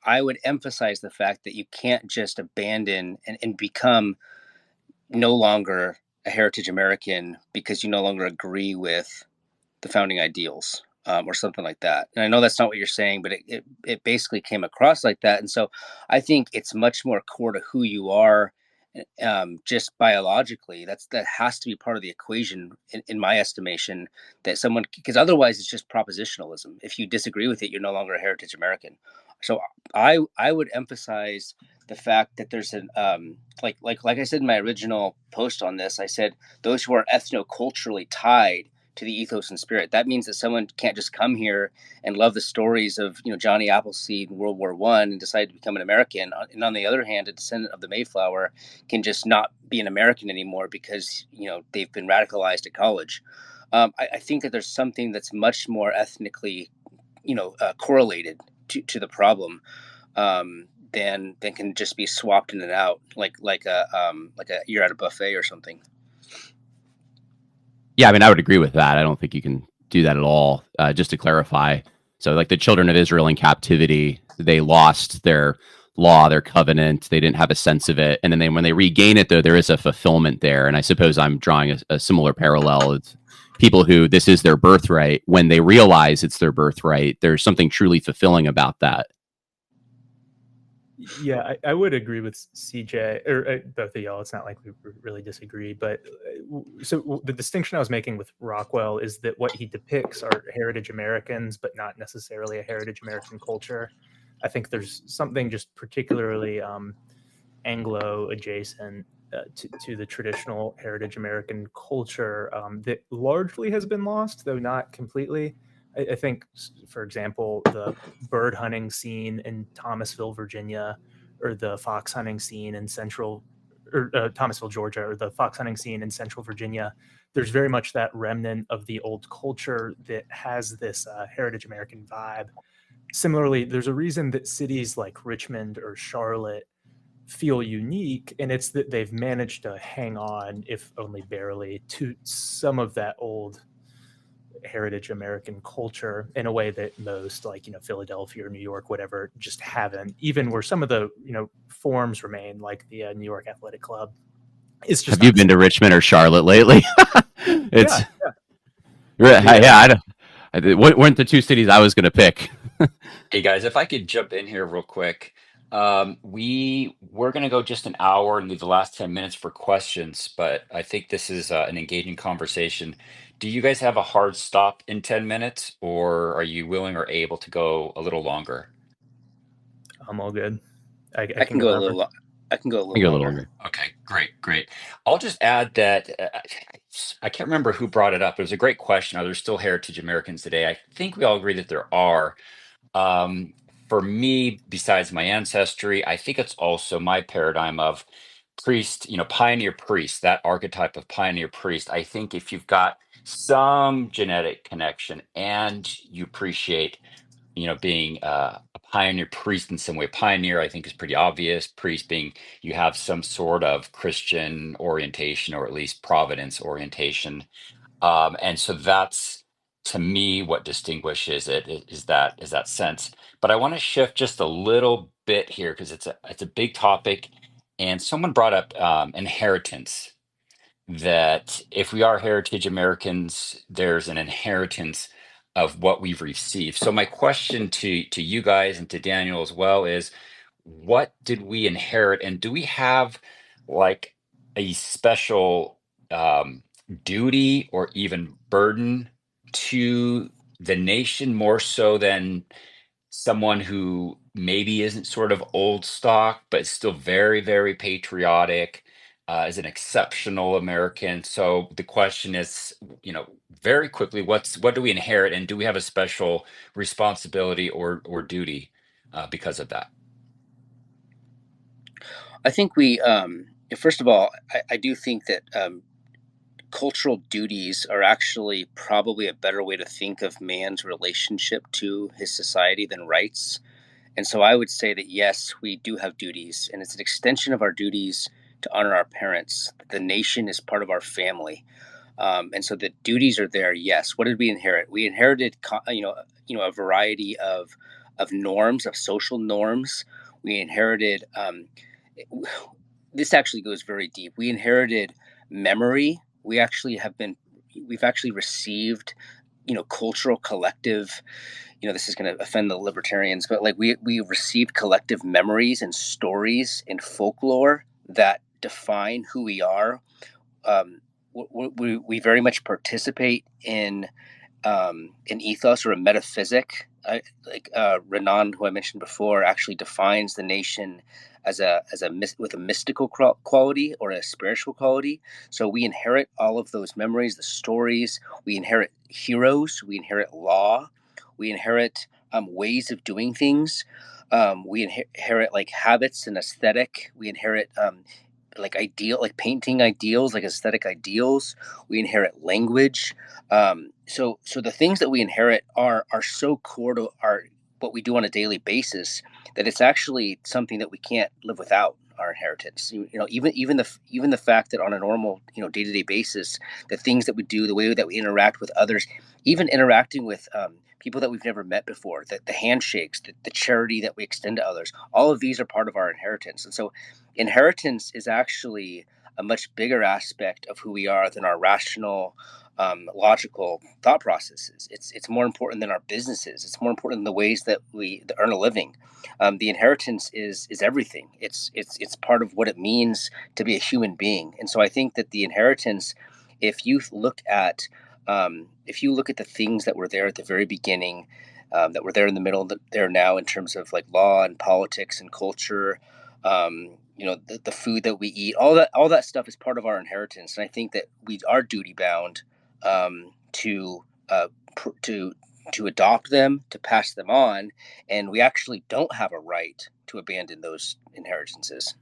I would emphasize the fact that you can't just abandon and become no longer a heritage American because you no longer agree with the founding ideals, or something like that. And I know that's not what you're saying, but it basically came across like that. And so I think it's much more core to who you are, just biologically. That has to be part of the equation in my estimation, that someone, because otherwise it's just propositionalism. If you disagree with it, you're no longer a heritage American. So I would emphasize the fact that there's an like I said in my original post on this, I said those who are ethnoculturally tied to the ethos and spirit. That means that someone can't just come here and love the stories of Johnny Appleseed in World War I and decide to become an American. And on the other hand, a descendant of the Mayflower can just not be an American anymore because they've been radicalized at college. I think that there's something that's much more ethnically correlated to the problem, than can just be swapped in and out like a you're at a buffet or something. Yeah, I mean, I would agree with that. I don't think you can do that at all. Just to clarify, so like the children of Israel in captivity, they lost their law, their covenant. They didn't have a sense of it, and then when they regain it, though, there is a fulfillment there. And I suppose I'm drawing a similar parallel. It's people who this is their birthright. When they realize it's their birthright, there's something truly fulfilling about that. Yeah, I would agree with CJ or both of y'all. It's not like we really disagree, but so the distinction I was making with Rockwell is that what he depicts are heritage Americans, but not necessarily a heritage American culture. I think there's something just particularly Anglo adjacent to the traditional heritage American culture that largely has been lost, though not completely. I think, for example, the bird hunting scene in Thomasville, Virginia, or the fox hunting scene in Thomasville, Georgia, or the fox hunting scene in central Virginia, there's very much that remnant of the old culture that has this heritage American vibe. Similarly, there's a reason that cities like Richmond or Charlotte feel unique, and it's that they've managed to hang on, if only barely, to some of that old heritage American culture in a way that most, like, Philadelphia or New York, whatever, just haven't. Even where some of the forms remain, like the New York Athletic Club. It's just Have you been to Richmond or Charlotte lately? It's Yeah. weren't the two cities I was going to pick. Hey guys, if I could jump in here real quick. We're going to go just an hour and leave the last 10 minutes for questions, but I think this is an engaging conversation. Do you guys have a hard stop in 10 minutes, or are you willing or able to go a little longer? I'm all good. I I can go a little. I can go a I little go a little longer. longer. Okay, great. I'll just add that I can't remember who brought it up. It was a great question. Are there still heritage Americans today? I think we all agree that there are. Um, for me, besides my ancestry, I think it's also my paradigm of priest, pioneer priest, that archetype of pioneer priest. I think if you've got some genetic connection and you appreciate, being a pioneer priest in some way, pioneer, I think is pretty obvious. Priest being you have some sort of Christian orientation or at least Providence orientation. And so that's to me what distinguishes it is that sense. But I want to shift just a little bit here because it's a big topic, and someone brought up inheritance. That if we are heritage Americans, there's an inheritance of what we've received. So my question to you guys and to Daniel as well is, what did we inherit, and do we have like a special duty or even burden to the nation more so than someone who maybe isn't sort of old stock but still very very patriotic, is an exceptional American? So the question is, very quickly, what do we inherit, and do we have a special responsibility or duty because of that? I think we, first of all, I do think that cultural duties are actually probably a better way to think of man's relationship to his society than rights. And so I would say that yes, we do have duties, and it's an extension of our duties to honor our parents. The nation is part of our family, and so the duties are there. Yes. What did we inherit? We inherited, a variety of norms, of social norms. We inherited. This actually goes very deep. We inherited memory. We've actually received, cultural collective. This is going to offend the libertarians, but like we received collective memories and stories and folklore that define who we are. We very much participate in an ethos or a metaphysic. Renan, who I mentioned before, actually defines the nation with a mystical quality or a spiritual quality. So we inherit all of those memories, the stories. We inherit heroes. We inherit law. We inherit ways of doing things. We inherit like habits and aesthetic. We inherit like painting ideals, like aesthetic ideals. We inherit language. So the things that we inherit are so core to what we do on a daily basis, that it's actually something that we can't live without our inheritance. Even the fact that on a normal, day-to-day basis, the things that we do, the way that we interact with others, even interacting with people that we've never met before, the handshakes, the charity that we extend to others, all of these are part of our inheritance. And so inheritance is actually a much bigger aspect of who we are than our rational, logical thought processes. It's more important than our businesses. It's more important than the ways that we earn a living. The inheritance is everything. It's part of what it means to be a human being. And so I think that the inheritance, if you look at the things that were there at the very beginning, that were there in the middle, that they're now in terms of like law and politics and culture, the food that we eat, all that stuff is part of our inheritance. And I think that we are duty bound to to adopt them, to pass them on, and we actually don't have a right to abandon those inheritances.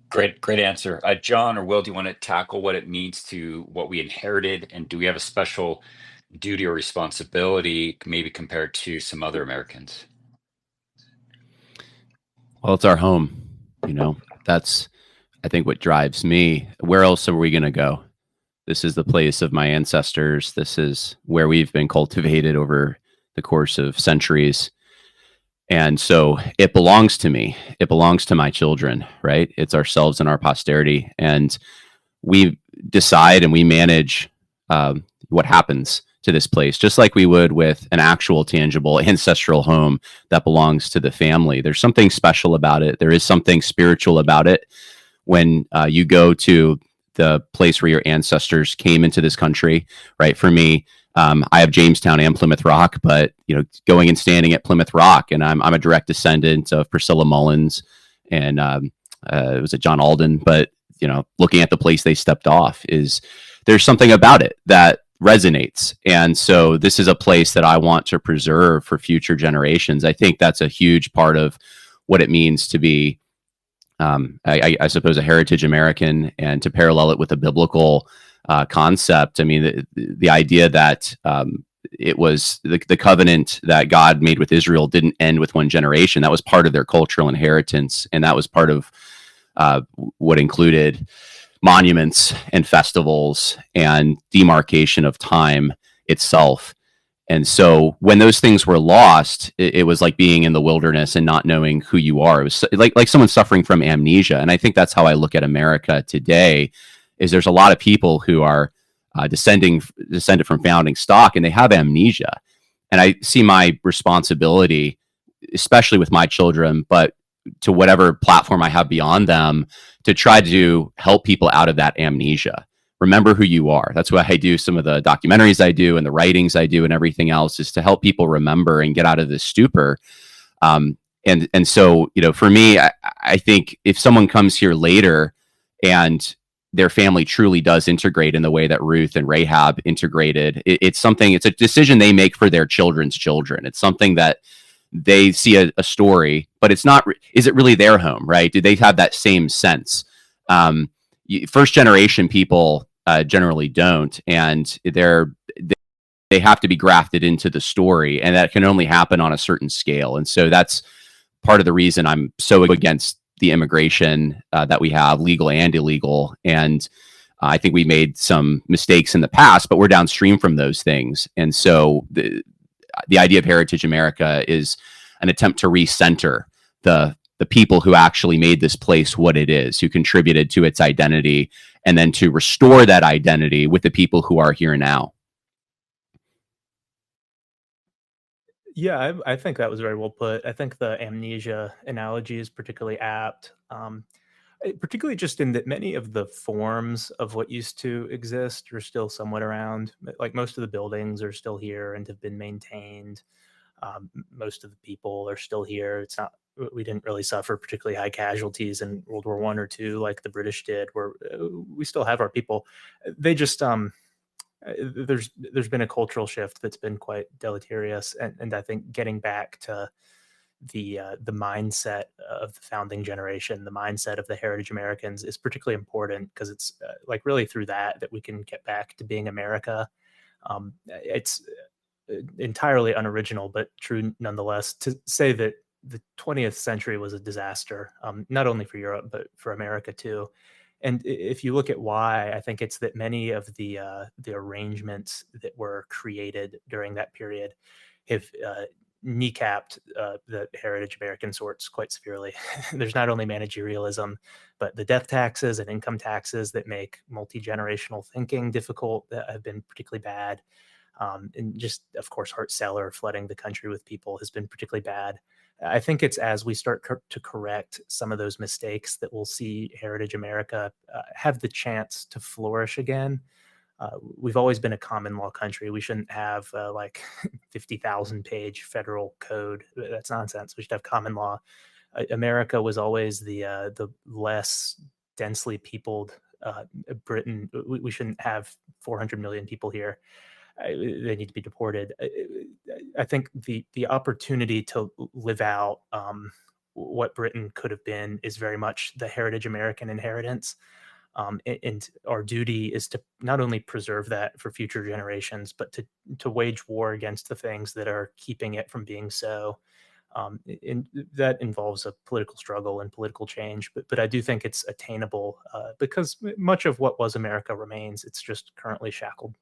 Great answer. John or Will, do you want to tackle what we inherited, and do we have a special duty or responsibility, maybe compared to some other Americans? Well, it's our home. That's, I think, what drives me. Where else are we going to go? This is the place of my ancestors. This is where we've been cultivated over the course of centuries. And so it belongs to me. It belongs to my children, right? It's ourselves and our posterity. And we decide and we manage what happens to this place, just like we would with an actual tangible ancestral home that belongs to the family. There's something special about it. There is something spiritual about it. When you go to the place where your ancestors came into this country, right? For me, I have Jamestown and Plymouth Rock, but going and standing at Plymouth Rock, and I'm a direct descendant of Priscilla Mullins and it was John Alden. But looking at the place they stepped off, there's something about it that resonates, and so this is a place that I want to preserve for future generations. I think that's a huge part of what it means to be, I suppose, a heritage American, and to parallel it with a biblical concept. I mean, the idea that it was the covenant that God made with Israel didn't end with one generation. That was part of their cultural inheritance, and that was part of what included monuments and festivals and demarcation of time itself. And so when those things were lost, it was like being in the wilderness and not knowing who you are. It was like someone suffering from amnesia. And I think that's how I look at America today. Is there's a lot of people who are descended from founding stock, and they have amnesia. And I see my responsibility, especially with my children, but to whatever platform I have beyond them, to try to help people out of that amnesia. Remember who you are. That's why I do some of the documentaries I do and the writings I do and everything else, is to help people remember and get out of this stupor. And so, for me, I think if someone comes here later and their family truly does integrate in the way that Ruth and Rahab integrated, it's a decision they make for their children's children. It's something that they see a story, but it's not, is it really their home, right? Do they have that same sense? First generation people generally don't, and they have to be grafted into the story, and that can only happen on a certain scale. And so that's part of the reason I'm so against the immigration that we have, legal and illegal. And I think we made some mistakes in the past, but we're downstream from those things. And so the idea of Heritage America is an attempt to recenter the people who actually made this place what it is, who contributed to its identity, and then to restore that identity with the people who are here now. Yeah, I think that was very well put. I think the amnesia analogy is particularly apt, particularly just in that many of the forms of what used to exist are still somewhat around. Like most of the buildings are still here and have been maintained. Most of the people are still here. It's not, we didn't really suffer particularly high casualties in World War I or II like the British did, where we still have our people. They just there's been a cultural shift that's been quite deleterious, and I think getting back to the mindset of the founding generation, the mindset of the heritage Americans is particularly important because it's like really through that we can get back to being America. It's entirely unoriginal, but true nonetheless, to say that the 20th century was a disaster, not only for Europe, but for America too. And if you look at why, I think it's that many of the arrangements that were created during that period have kneecapped the heritage American sorts quite severely. There's not only managerialism, but the death taxes and income taxes that make multi-generational thinking difficult that have been particularly bad. And just, of course, Hart Celler flooding the country with people has been particularly bad. I think it's as we start to correct some of those mistakes that we'll see Heritage America have the chance to flourish again. We've always been a common law country. We shouldn't have like 50,000 page federal code. That's nonsense. We should have common law. America was always the less densely peopled Britain. We shouldn't have 400 million people here. They need to be deported. I think the opportunity to live out what Britain could have been is very much the heritage American inheritance. And our duty is to not only preserve that for future generations, but to wage war against the things that are keeping it from being so. And that involves a political struggle and political change, but I do think it's attainable because much of what was America remains. It's just currently shackled.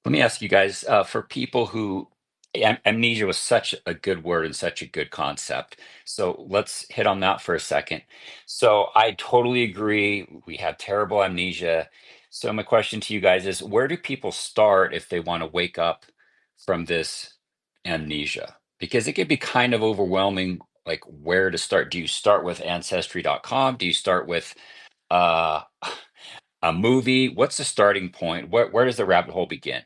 Let me ask you guys, for people who amnesia was such a good word and such a good concept. So let's hit on that for a second. So I totally agree. We have terrible amnesia. So my question to you guys is, where do people start if they want to wake up from this amnesia? Because it can be kind of overwhelming, like where to start. Do you start with ancestry.com? Do you start with uh, a movie? What's the starting point? Where does the rabbit hole begin?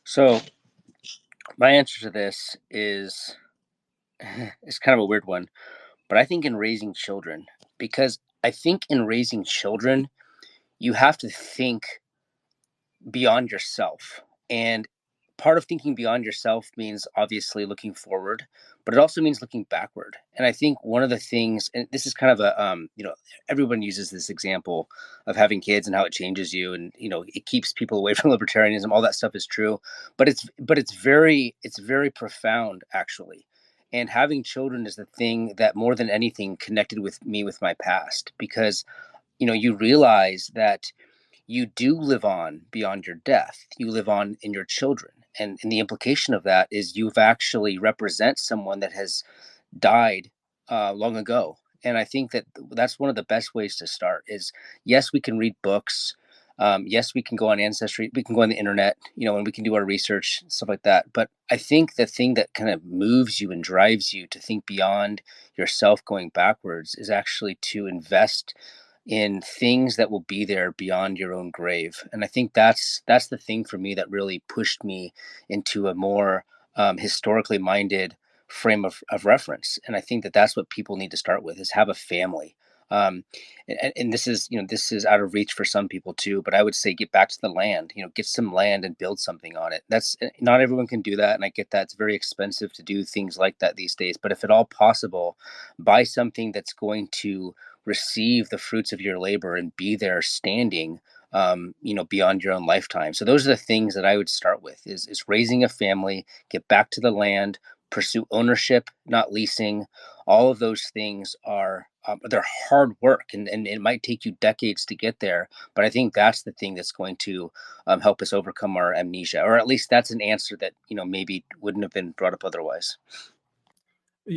So my answer to this is it's kind of a weird one, but I think in raising children, because I think in raising children, you have to think beyond yourself. And part of thinking beyond yourself means obviously looking forward, but it also means looking backward. And I think one of the things, and this is kind of a, everyone uses this example of having kids and how it changes you, and it keeps people away from libertarianism. All that stuff is true, but it's very profound actually. And having children is the thing that more than anything connected with me with my past, because you realize that you do live on beyond your death. You live on in your children. And the implication of that is you've actually represent someone that has died long ago. And I think that that's one of the best ways to start is, yes, we can read books. Yes, we can go on Ancestry. We can go on the internet, and we can do our research, stuff like that. But I think the thing that kind of moves you and drives you to think beyond yourself going backwards is actually to invest in things that will be there beyond your own grave. And I think that's the thing for me that really pushed me into a more historically minded frame of reference. And I think that that's what people need to start with, is have a family. And this is out of reach for some people too, but I would say get back to the land, get some land and build something on it. That's not everyone can do that. And I get that it's very expensive to do things like that these days, but if at all possible, buy something that's going to receive the fruits of your labor and be there standing beyond your own lifetime. So those are the things that I would start with is raising a family, get back to the land, pursue ownership, not leasing. All of those things are they're hard work, and it might take you decades to get there. But I think that's the thing that's going to help us overcome our amnesia, or at least that's an answer that maybe wouldn't have been brought up otherwise.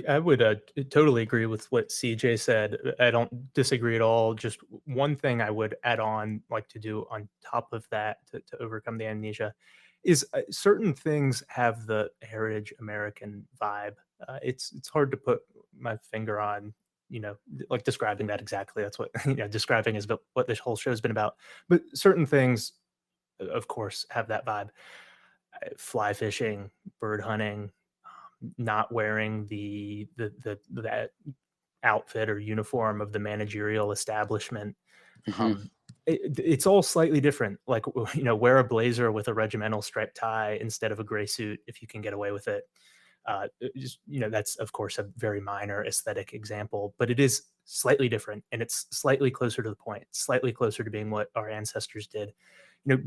I would totally agree with what CJ said. I don't disagree at all. Just one thing I would add on, like to do on top of that to overcome the amnesia, is certain things have the heritage American vibe. It's hard to put my finger on, like describing that exactly. That's what describing is what this whole show has been about. But certain things, of course, have that vibe. Fly fishing, bird hunting, not wearing that outfit or uniform of the managerial establishment. Mm-hmm. It's all slightly different. Like, wear a blazer with a regimental striped tie instead of a gray suit if you can get away with it. Just, that's of course a very minor aesthetic example, but it is slightly different, and it's slightly closer to the point, slightly closer to being what our ancestors did.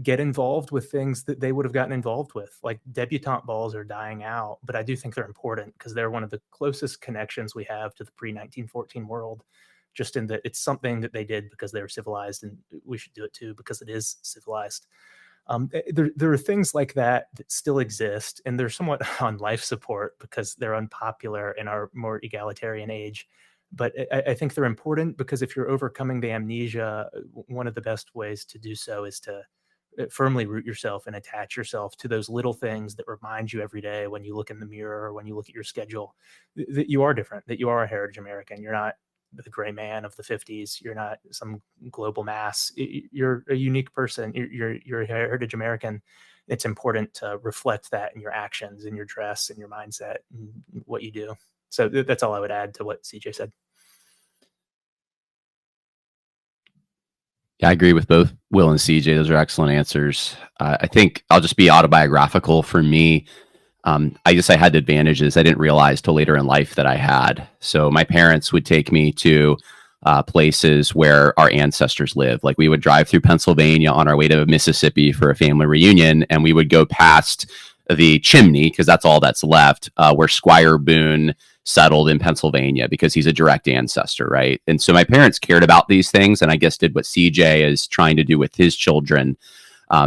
Get involved with things that they would have gotten involved with. Like debutante balls are dying out, but I do think they're important because they're one of the closest connections we have to the pre-1914 world, just in that it's something that they did because they were civilized, and we should do it too because it is civilized. There are things like that that still exist, and they're somewhat on life support because they're unpopular in our more egalitarian age. But I think they're important because if you're overcoming the amnesia, one of the best ways to do so is to firmly root yourself and attach yourself to those little things that remind you every day when you look in the mirror or when you look at your schedule that you are different, that you are a heritage American. You're not the gray man of the 50s. You're not some global mass. You're a unique person. You're a heritage American. It's important to reflect that in your actions, in your dress, in your mindset, and what you do. So that's all I would add to what CJ said. Yeah, I agree with both Will and CJ. Those are excellent answers. I think I'll just be autobiographical for me. I guess I had advantages I didn't realize till later in life that I had. So my parents would take me to places where our ancestors lived. Like we would drive through Pennsylvania on our way to Mississippi for a family reunion, and we would go past the chimney because that's all that's left, where Squire Boone settled in Pennsylvania because he's a direct ancestor, right? And so my parents cared about these things, and I guess did what CJ is trying to do with his children.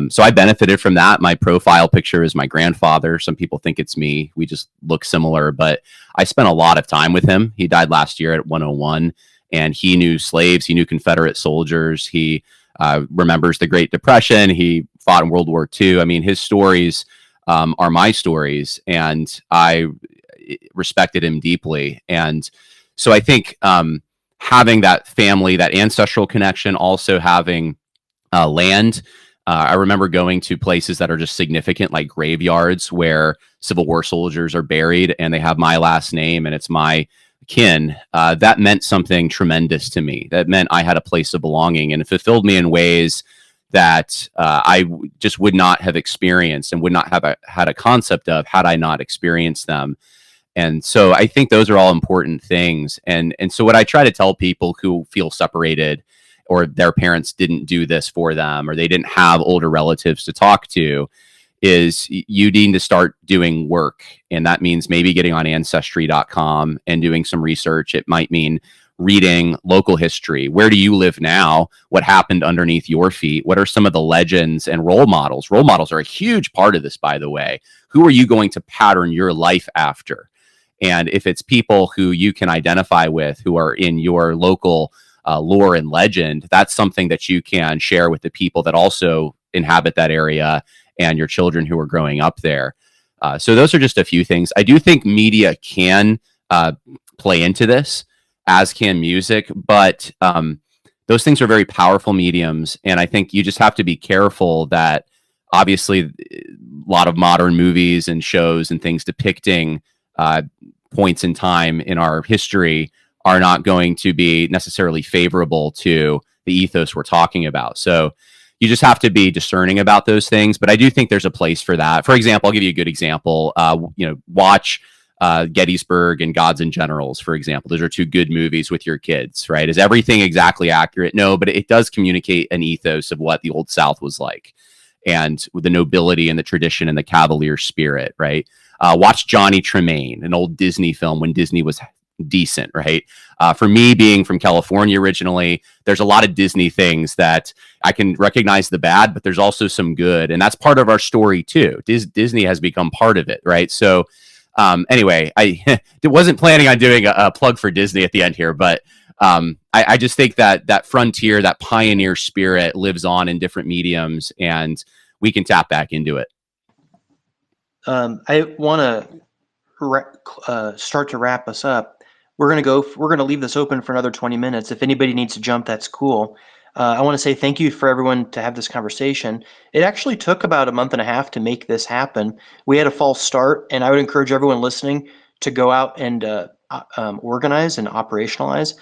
So I benefited from that. My profile picture is my grandfather. Some people think it's me. We just look similar, but I spent a lot of time with him. He died last year at 101, and he knew slaves. He knew Confederate soldiers. He remembers the Great Depression. He fought in World War II. I mean, his stories are my stories, and I respected him deeply. And so I think having that family, that ancestral connection, also having land. I remember going to places that are just significant, like graveyards where Civil War soldiers are buried and they have my last name and it's my kin. That meant something tremendous to me. That meant I had a place of belonging, and it fulfilled me in ways that I just would not have experienced and would not have had a concept of had I not experienced them. And so I think those are all important things. And so what I try to tell people who feel separated, or their parents didn't do this for them, or they didn't have older relatives to talk to, is you need to start doing work. And that means maybe getting on ancestry.com and doing some research. It might mean reading local history. Where do you live now? What happened underneath your feet? What are some of the legends and role models? Role models are a huge part of this, by the way. Who are you going to pattern your life after? And if it's people who you can identify with, who are in your local lore and legend, that's something that you can share with the people that also inhabit that area and your children who are growing up there. So those are just a few things. I do think media can play into this, as can music, but those things are very powerful mediums. And I think you just have to be careful that obviously a lot of modern movies and shows and things depicting points in time in our history are not going to be necessarily favorable to the ethos we're talking about. So you just have to be discerning about those things. But I do think there's a place for that. For example, I'll give you a good example. Watch Gettysburg and Gods and Generals, for example. Those are two good movies with your kids, right? Is everything exactly accurate? No, but it does communicate an ethos of what the Old South was like, and with the nobility and the tradition and the cavalier spirit, right? Watch Johnny Tremaine, an old Disney film when Disney was decent, right? For me, being from California originally, there's a lot of Disney things that I can recognize the bad, but there's also some good. And that's part of our story too. Disney has become part of it, right? So anyway, I wasn't planning on doing a plug for Disney at the end here, but I just think that frontier, that pioneer spirit lives on in different mediums, and we can tap back into it. I want to start to wrap us up. We're going to leave this open for another 20 minutes. If anybody needs to jump, that's cool. I want to say thank you for everyone to have this conversation. It actually took about a month and a half to make this happen. We had a false start, and I would encourage everyone listening to go out and organize and operationalize,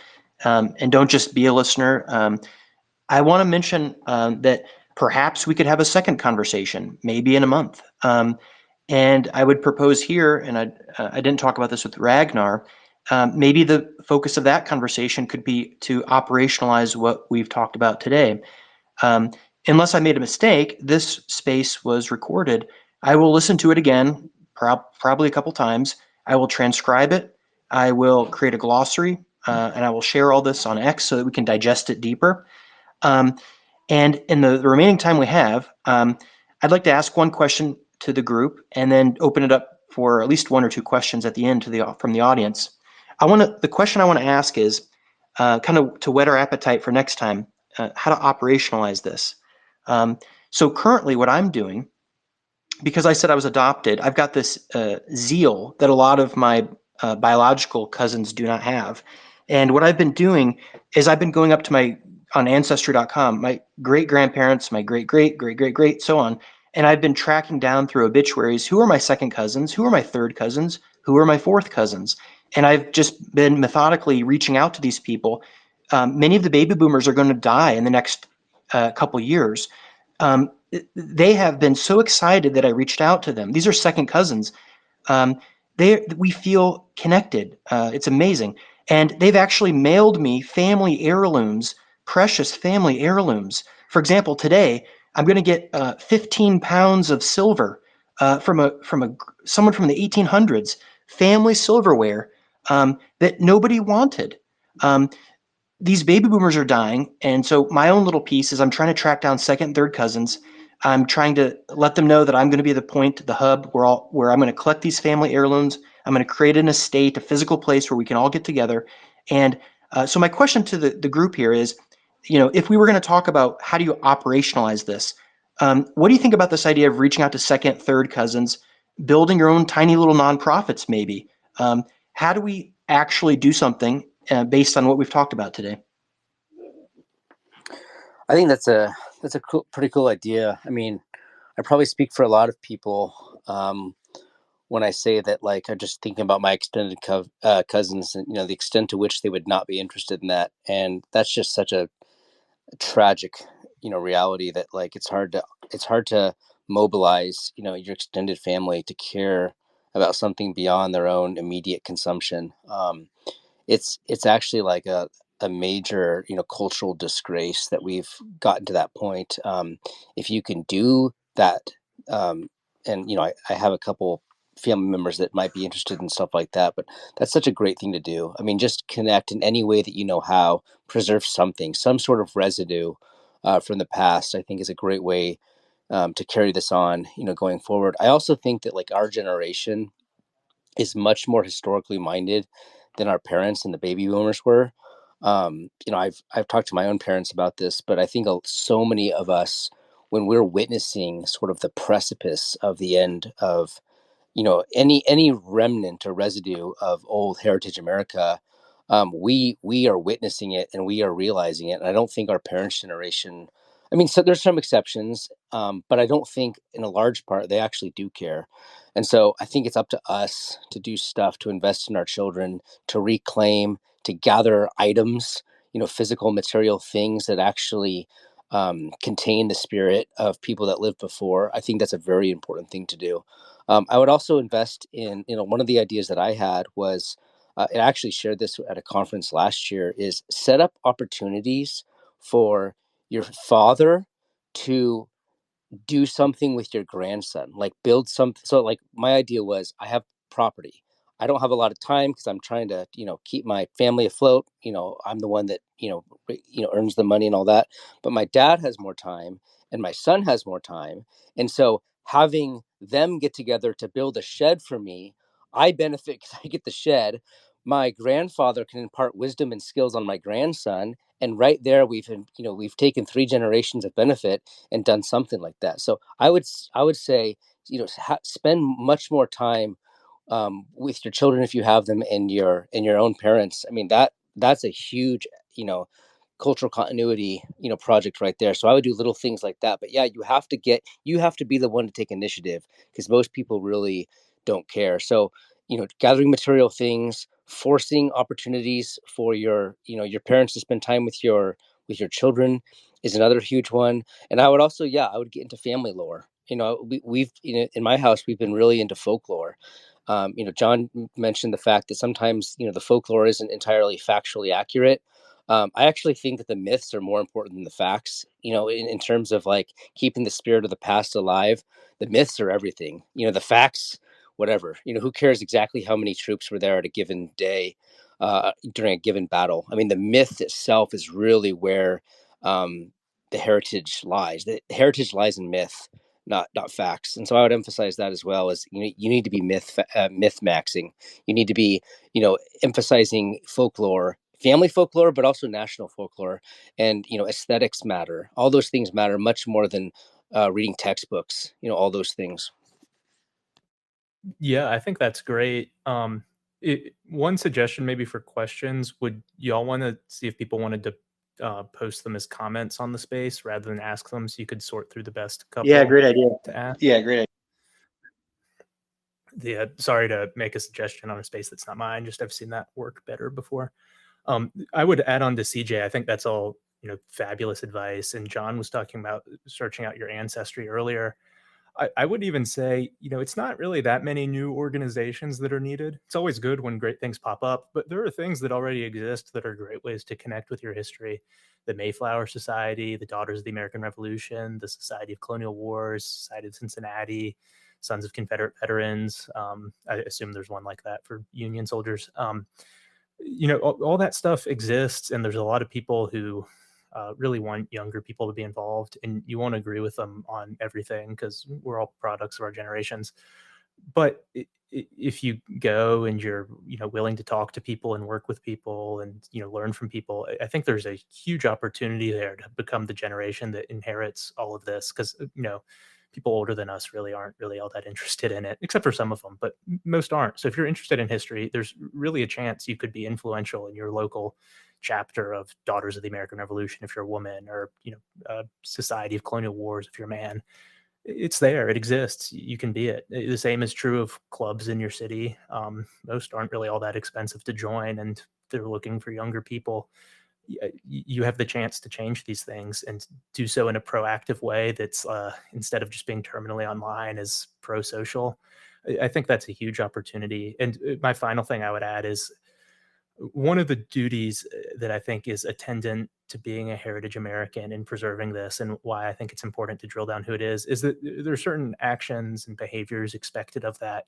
and don't just be a listener. I want to mention that perhaps we could have a second conversation, maybe in a month. And I would propose here, and I didn't talk about this with Ragnar, maybe the focus of that conversation could be to operationalize what we've talked about today. Unless I made a mistake, this space was recorded. I will listen to it again, probably a couple times. I will transcribe it. I will create a glossary, and I will share all this on X so that we can digest it deeper. And in the remaining time we have, I'd like to ask one question to the group and then open it up for at least one or two questions at the end from the audience. The question I want to ask is kind of to whet our appetite for next time, how to operationalize this. So currently what I'm doing, because I said I was adopted, I've got this zeal that a lot of my biological cousins do not have. And what I've been doing is I've been going up to on Ancestry.com, my great-grandparents, my great-great-great-great-great, so on, and I've been tracking down through obituaries, who are my second cousins, who are my third cousins, who are my fourth cousins. And I've just been methodically reaching out to these people. Many of the baby boomers are going to die in the next couple years. They have been so excited that I reached out to them. These are second cousins. We feel connected. It's amazing. And they've actually mailed me family heirlooms, precious family heirlooms. For example, today I'm going to get 15 pounds of silver from someone from the 1800s, family silverware that nobody wanted. These baby boomers are dying, and so my own little piece is I'm trying to track down second and third cousins. I'm trying to let them know that I'm going to be the point, the hub, where I'm going to collect these family heirlooms. I'm going to create an estate, a physical place where we can all get together. And so my question to the group here is, if we were going to talk about how do you operationalize this, what do you think about this idea of reaching out to second, third cousins, building your own tiny little nonprofits maybe? How do we actually do something based on what we've talked about today? I think that's a pretty cool idea. I mean, I probably speak for a lot of people when I say that, like, I'm just thinking about my extended cousins and, the extent to which they would not be interested in that. And that's just such a tragic, reality that, like, it's hard to mobilize, your extended family to care about something beyond their own immediate consumption. It's actually like a major, cultural disgrace that we've gotten to that point. If you can do that, and I have a couple family members that might be interested in stuff like that, but that's such a great thing to do. I mean, just connect in any way that you know how, preserve something, some sort of residue from the past. I think is a great way to carry this on, going forward. I also think that, like, our generation is much more historically minded than our parents and the baby boomers were. I've talked to my own parents about this, but I think so many of us, when we're witnessing sort of the precipice of the end of, any remnant or residue of old heritage America, we are witnessing it and we are realizing it. And I don't think our parents' generation, I mean, so there's some exceptions, but I don't think in a large part they actually do care. And so I think it's up to us to do stuff, to invest in our children, to reclaim, to gather items, physical material things that actually contain the spirit of people that lived before. I think that's a very important thing to do. I would also invest in, one of the ideas that I had was, I actually shared this at a conference last year, is set up opportunities for your father to do something with your grandson, like build something. So, like, my idea was, I have property. I don't have a lot of time because I'm trying to, keep my family afloat. I'm the one that, earns the money and all that. But my dad has more time and my son has more time. And so having them get together to build a shed for me, I benefit because I get the shed. My grandfather can impart wisdom and skills on my grandson. And right there, we've taken 3 generations of benefit and done something like that. So I would say, spend much more time with your children if you have them, and your own parents. I mean, that's a huge, cultural continuity, project right there. So I would do little things like that. But yeah, you have to be the one to take initiative, because most people really don't care. So, gathering material things, forcing opportunities for your parents to spend time with your children is another huge one. And I would also, I would get into family lore we've in my house, we've been really into folklore. John mentioned the fact that sometimes, the folklore isn't entirely factually accurate. I actually think that the myths are more important than the facts, in terms of like keeping the spirit of the past alive. The myths are everything, the facts, whatever, who cares exactly how many troops were there at a given day, during a given battle. I mean, the myth itself is really where, the heritage lies. The heritage lies in myth, not facts. And so I would emphasize that as well. As you need to be myth maxing. You need to be emphasizing folklore, family folklore, but also national folklore, and aesthetics matter. All those things matter much more than reading textbooks. All those things. Yeah, I think that's great. One suggestion maybe for questions, would y'all want to see if people wanted to post them as comments on the space rather than ask them, so you could sort through the best couple? Yeah, great idea. To ask? Yeah, great idea. Yeah, sorry to make a suggestion on a space that's not mine. Just I've seen that work better before. I would add on to CJ. I think that's all fabulous advice. And John was talking about searching out your ancestry earlier. I would even say, it's not really that many new organizations that are needed. It's always good when great things pop up, but there are things that already exist that are great ways to connect with your history. The Mayflower Society, the Daughters of the American Revolution, the Society of Colonial Wars, Society of Cincinnati, Sons of Confederate Veterans. I assume there's one like that for Union soldiers. All that stuff exists, and there's a lot of people who really want younger people to be involved, and you won't agree with them on everything because we're all products of our generations. But if you go and you're willing to talk to people and work with people and learn from people, I think there's a huge opportunity there to become the generation that inherits all of this, because people older than us really aren't really all that interested in it, except for some of them, but most aren't. So if you're interested in history, there's really a chance you could be influential in your local chapter of Daughters of the American Revolution if you're a woman, or Society of Colonial Wars if you're a man. It's there, it exists, you can be it. The same is true of clubs in your city. Most aren't really all that expensive to join, and they're looking for younger people. You have the chance to change these things and do so in a proactive way that's instead of just being terminally online, is pro-social. I think that's a huge opportunity. And my final thing I would add is, one of the duties that I think is attendant to being a heritage American and preserving this, and why I think it's important to drill down who it is that there are certain actions and behaviors expected of that.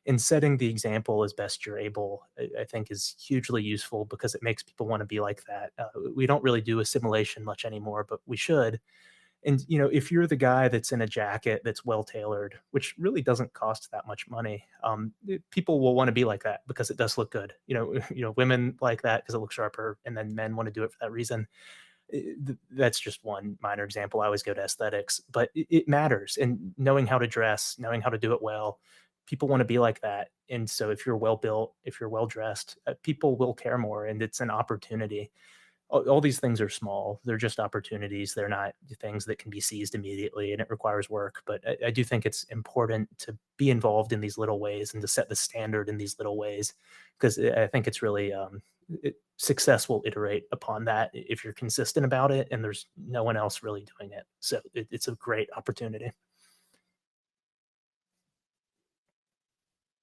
And setting the example as best you're able, I think, is hugely useful, because it makes people want to be like that. We don't really do assimilation much anymore, but we should. And if you're the guy that's in a jacket that's well tailored, which really doesn't cost that much money, people will want to be like that because it does look good. Women like that because it looks sharper, and then men want to do it for that reason. That's just one minor example. I always go to aesthetics, but it matters. And knowing how to dress, knowing how to do it well, people want to be like that. And so if you're well built, if you're well dressed, people will care more, and it's an opportunity. All these things are small. They're just opportunities. They're not things that can be seized immediately, and it requires work. But I do think it's important to be involved in these little ways and to set the standard in these little ways, because I think it's really success will iterate upon that if you're consistent about it, and there's no one else really doing it. So it's a great opportunity.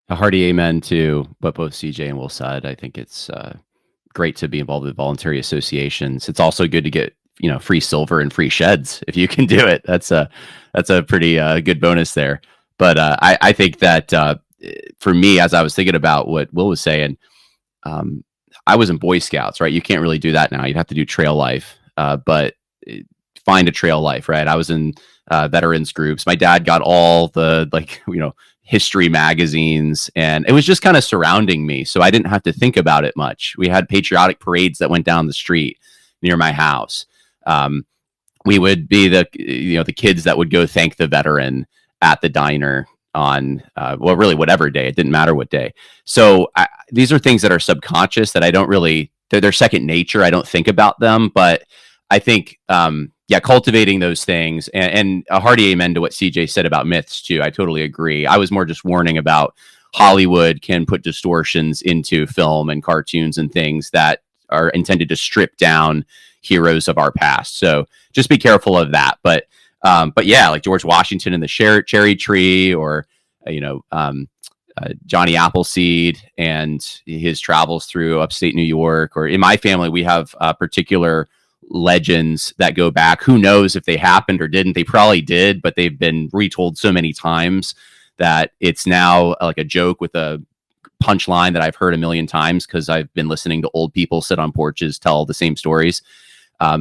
A hearty amen to what both CJ and Will said. I think it's great to be involved with voluntary associations. It's also good to get free silver and free sheds if you can do it. That's a pretty good bonus there. But I think that for me, as I was thinking about what Will was saying, I was in Boy Scouts, right? You can't really do that now. You'd have to do trail life, but find a trail life, right? I was in veterans groups. My dad got all the history magazines, and it was just kind of surrounding me, so I didn't have to think about it much. We had patriotic parades that went down the street near my house. We would be the kids that would go thank the veteran at the diner on really whatever day. It didn't matter what day. So these are things that are subconscious that I don't really, they're second nature. I don't think about them, but I think cultivating those things, and a hearty amen to what CJ said about myths too. I totally agree. I was more just warning about Hollywood can put distortions into film and cartoons and things that are intended to strip down heroes of our past. So just be careful of that. But But yeah, like George Washington and the cherry tree, or Johnny Appleseed and his travels through upstate New York. Or in my family, we have particular legends that go back. Who knows if they happened or didn't? They probably did, but they've been retold so many times that it's now like a joke with a punchline that I've heard a million times because I've been listening to old people sit on porches tell the same stories.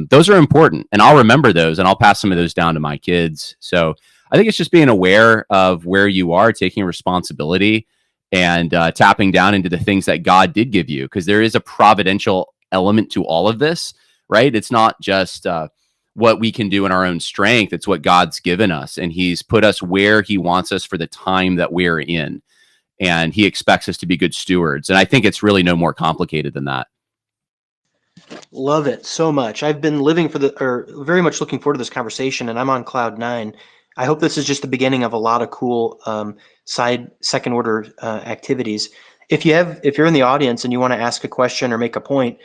Those are important, and I'll remember those, and I'll pass some of those down to my kids. So I think it's just being aware of where you are, taking responsibility, and tapping down into the things that God did give you, because there is a providential element to all of this, right? It's not just what we can do in our own strength. It's what God's given us, and He's put us where He wants us for the time that we're in, and He expects us to be good stewards. And I think it's really no more complicated than that. Love it so much. I've been very much looking forward to this conversation, and I'm on cloud nine. I hope this is just the beginning of a lot of cool second order activities. If you're in the audience and you want to ask a question or make a point,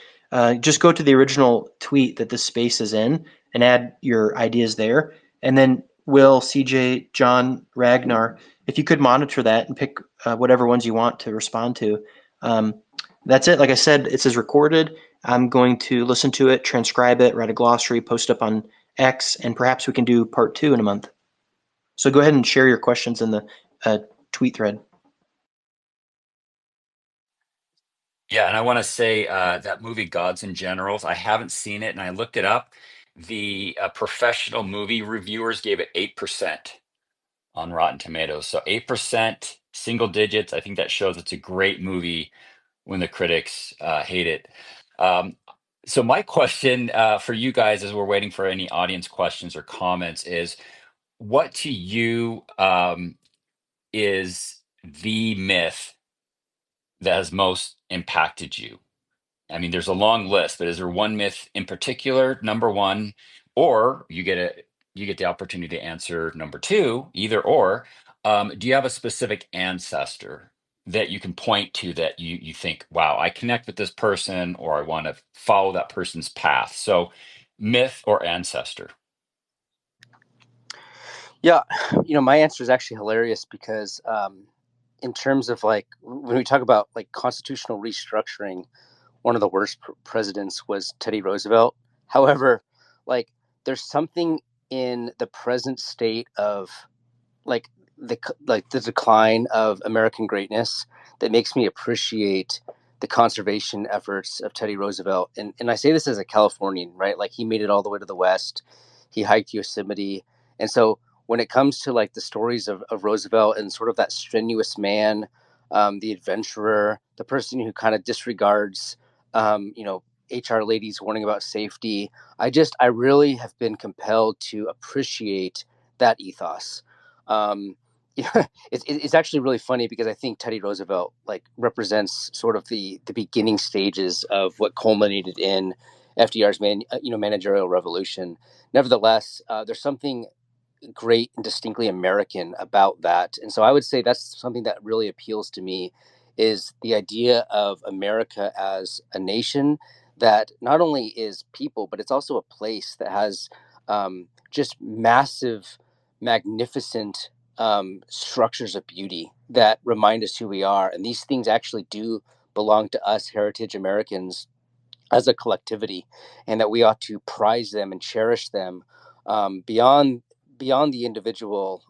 just go to the original tweet that this space is in and add your ideas there. And then Will, CJ, John, Ragnar, if you could monitor that and pick whatever ones you want to respond to. That's it. Like I said, it says recorded. I'm going to listen to it, transcribe it, write a glossary, post up on X, and perhaps we can do part 2 in a month. So go ahead and share your questions in the tweet thread. Yeah, and I want to say that movie Gods and Generals, I haven't seen it, and I looked it up. The professional movie reviewers gave it 8% on Rotten Tomatoes. So 8%, single digits. I think that shows it's a great movie when the critics hate it. So my question for you guys, as we're waiting for any audience questions or comments, is what to you is the myth that has most impacted you? I mean, there's a long list, but is there one myth in particular, number one, or you get the opportunity to answer number two, either or. Do you have a specific ancestor that you can point to that you think, wow, I connect with this person, or I want to follow that person's path? So, myth or ancestor? Yeah, my answer is actually hilarious because in terms of like when we talk about like constitutional restructuring, one of the worst presidents was Teddy Roosevelt. However, like there's something in the present state of like the decline of American greatness that makes me appreciate the conservation efforts of Teddy Roosevelt. And I say this as a Californian, right? Like he made it all the way to the West. He hiked Yosemite. And so when it comes to like the stories of Roosevelt and sort of that strenuous man, the adventurer, the person who kind of disregards, HR ladies warning about safety, I really have been compelled to appreciate that ethos. Yeah, it's actually really funny because I think Teddy Roosevelt like represents sort of the beginning stages of what culminated in FDR's managerial revolution. Nevertheless, there's something great and distinctly American about that, and so I would say that's something that really appeals to me is the idea of America as a nation that not only is people, but it's also a place that has just massive, magnificent structures of beauty that remind us who we are. And these things actually do belong to us, heritage Americans, as a collectivity, and that we ought to prize them and cherish them beyond the individual,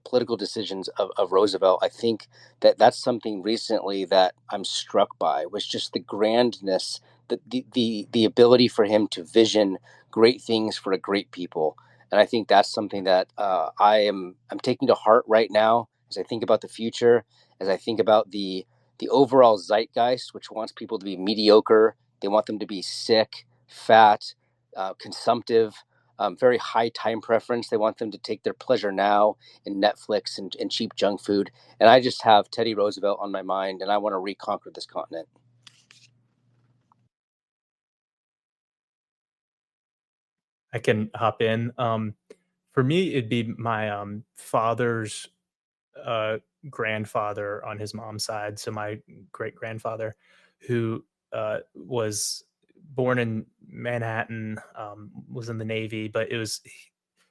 political decisions of Roosevelt. I think that that's something recently that I'm struck by was just the grandness, the ability for him to vision great things for a great people. And I think that's something that I'm taking to heart right now as I think about the future, as I think about the overall zeitgeist, which wants people to be mediocre. They want them to be sick, fat, consumptive, very high time preference. They want them to take their pleasure now in Netflix and cheap junk food. And I just have Teddy Roosevelt on my mind, and I want to reconquer this continent. I can hop in. For me, it'd be my father's grandfather on his mom's side. So my great grandfather, who was born in Manhattan, was in the Navy, but it was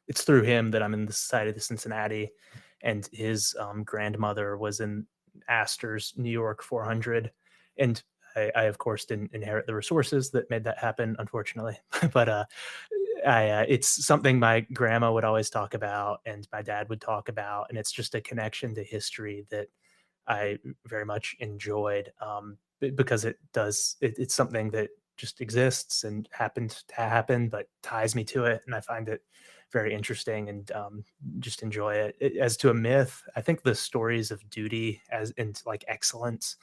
it's through him that I'm in the Society of Cincinnati, and his grandmother was in Astor's New York 400, and I of course didn't inherit the resources that made that happen, unfortunately. But it's something my grandma would always talk about, and my dad would talk about, and it's just a connection to history that I very much enjoyed, because it's something that just exists and happened to happen, but ties me to it, and I find it very interesting, and just enjoy it. As to a myth, I think the stories of duty as and like excellence,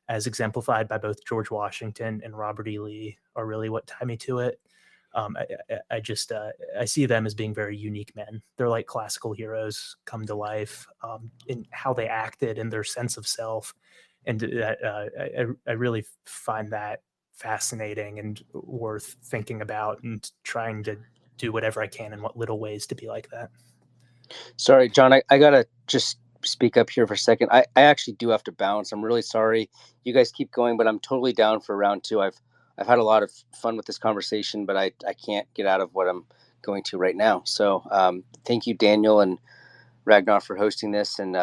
as exemplified by both George Washington and Robert E. Lee, are really what tie me to it. I just I see them as being very unique men. They're like classical heroes come to life, in how they acted and their sense of self, and I really find that fascinating and worth thinking about and trying to do whatever I can in what little ways to be like that. Sorry, John, I gotta just speak up here for a second. I actually do have to bounce. I'm really sorry. You guys keep going, but I'm totally down for round two. I've had a lot of fun with this conversation, but I can't get out of what I'm going to right now. So thank you, Daniel and Ragnar, for hosting this, and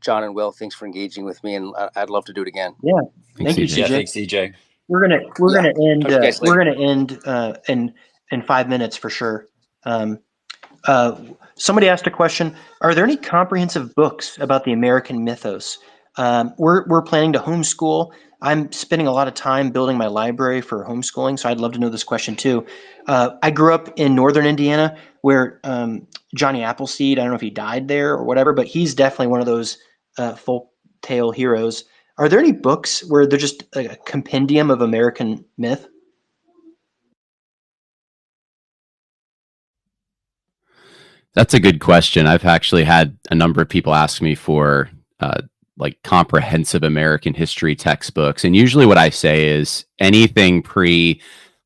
John and Will, thanks for engaging with me, and I'd love to do it again. Yeah, Thanks, thank you, CJ. Yeah, CJ. thanks, CJ. We're Yeah. gonna end. Talk to you guys We're later. gonna end in 5 minutes for sure. Somebody asked a question: are there any comprehensive books about the American mythos? We're planning to homeschool. I'm spending a lot of time building my library for homeschooling, so I'd love to know this question too. I grew up in northern Indiana, where Johnny Appleseed, I don't know if he died there or whatever, but he's definitely one of those folk tale heroes. Are there any books where they're just a compendium of American myth? That's a good question. I've actually had a number of people ask me for like comprehensive American history textbooks. And usually what I say is anything pre,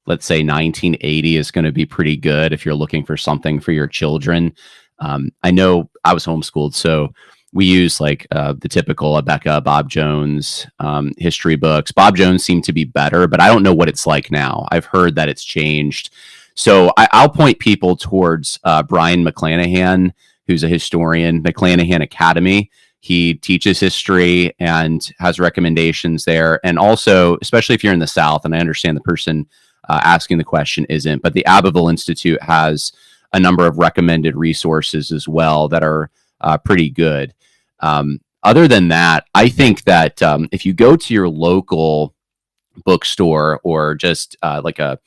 let's say 1980 is going to be pretty good if you're looking for something for your children. I know I was homeschooled, so we use like the typical Abeka, Bob Jones history books. Bob Jones seemed to be better, but I don't know what it's like now. I've heard that it's changed. So I'll point people towards Brian McClanahan, who's a historian, McClanahan Academy. He teaches history and has recommendations there. And also, especially if you're in the South, and I understand the person asking the question isn't, but the Abbeville Institute has a number of recommended resources as well that are pretty good. Other than that, I think that if you go to your local bookstore or just like a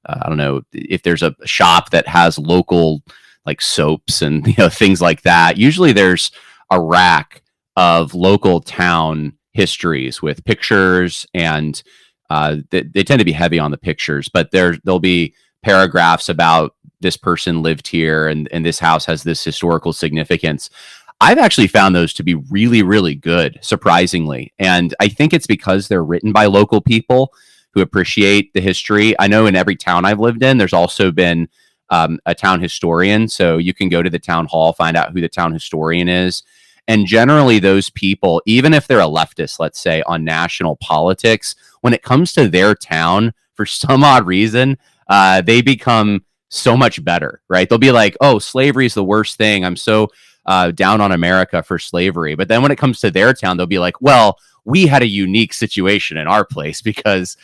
I don't know if there's a shop that has local like soaps and things like that. Usually there's a rack of local town histories with pictures, and they tend to be heavy on the pictures, but there'll be paragraphs about this person lived here and this house has this historical significance. I've actually found those to be really, really good, surprisingly. And I think it's because they're written by local people who appreciate the history. I know in every town I've lived in, there's also been a town historian. So you can go to the town hall, find out who the town historian is. And generally, those people, even if they're a leftist, let's say, on national politics, when it comes to their town, for some odd reason, they become so much better, right? They'll be like, oh, slavery is the worst thing. I'm so down on America for slavery. But then when it comes to their town, they'll be like, well, we had a unique situation in our place because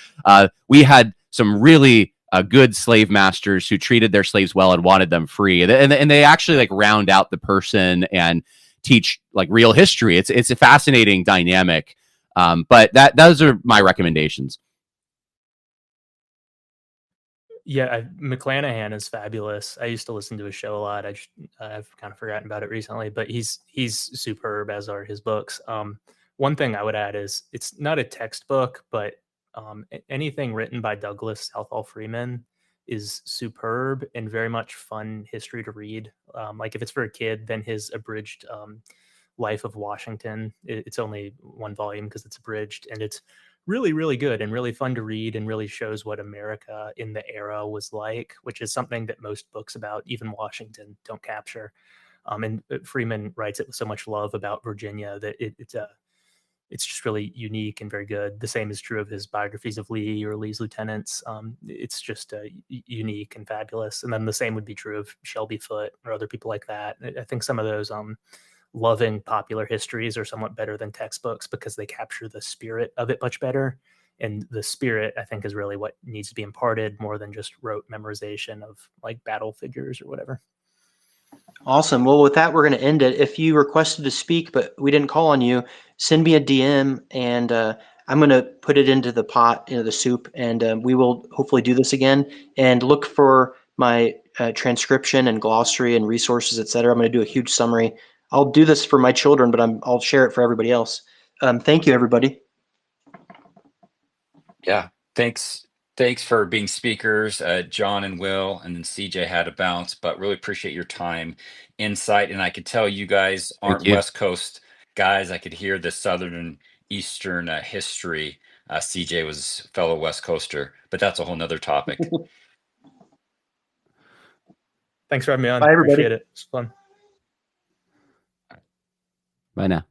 we had some really good slave masters who treated their slaves well and wanted them free. And they actually like round out the person and teach like real history. It's a fascinating dynamic. But those are my recommendations. Yeah, McClanahan is fabulous. I used to listen to his show a lot. I've kind of forgotten about it recently, but he's superb, as are his books. One thing I would add is it's not a textbook, but anything written by Douglas Southall Freeman is superb and very much fun history to read. Like if it's for a kid, then his abridged Life of Washington, it's only one volume because it's abridged, and it's really, really good and really fun to read and really shows what America in the era was like, which is something that most books about even Washington don't capture. And Freeman writes it with so much love about Virginia that it's just really unique and very good. The same is true of his biographies of Lee or Lee's lieutenants. It's just unique and fabulous. And then the same would be true of Shelby Foote or other people like that. I think some of those loving popular histories are somewhat better than textbooks because they capture the spirit of it much better. And the spirit, I think, is really what needs to be imparted more than just rote memorization of like battle figures or whatever. Awesome. Well, with that, we're going to end it. If you requested to speak, but we didn't call on you, send me a DM and I'm going to put it into the pot, into the soup, and we will hopefully do this again. And look for my transcription and glossary and resources, etc. I'm going to do a huge summary. I'll do this for my children, but I'll share it for everybody else. Thank you, everybody. Yeah, thanks for being speakers, John and Will, and then CJ had to bounce, but really appreciate your time, insight, and I could tell you guys aren't you. West Coast guys. I could hear the Southern and Eastern history. CJ was a fellow West Coaster, but that's a whole nother topic. Thanks for having me on. Bye, everybody. Appreciate it. It's fun. Bye now.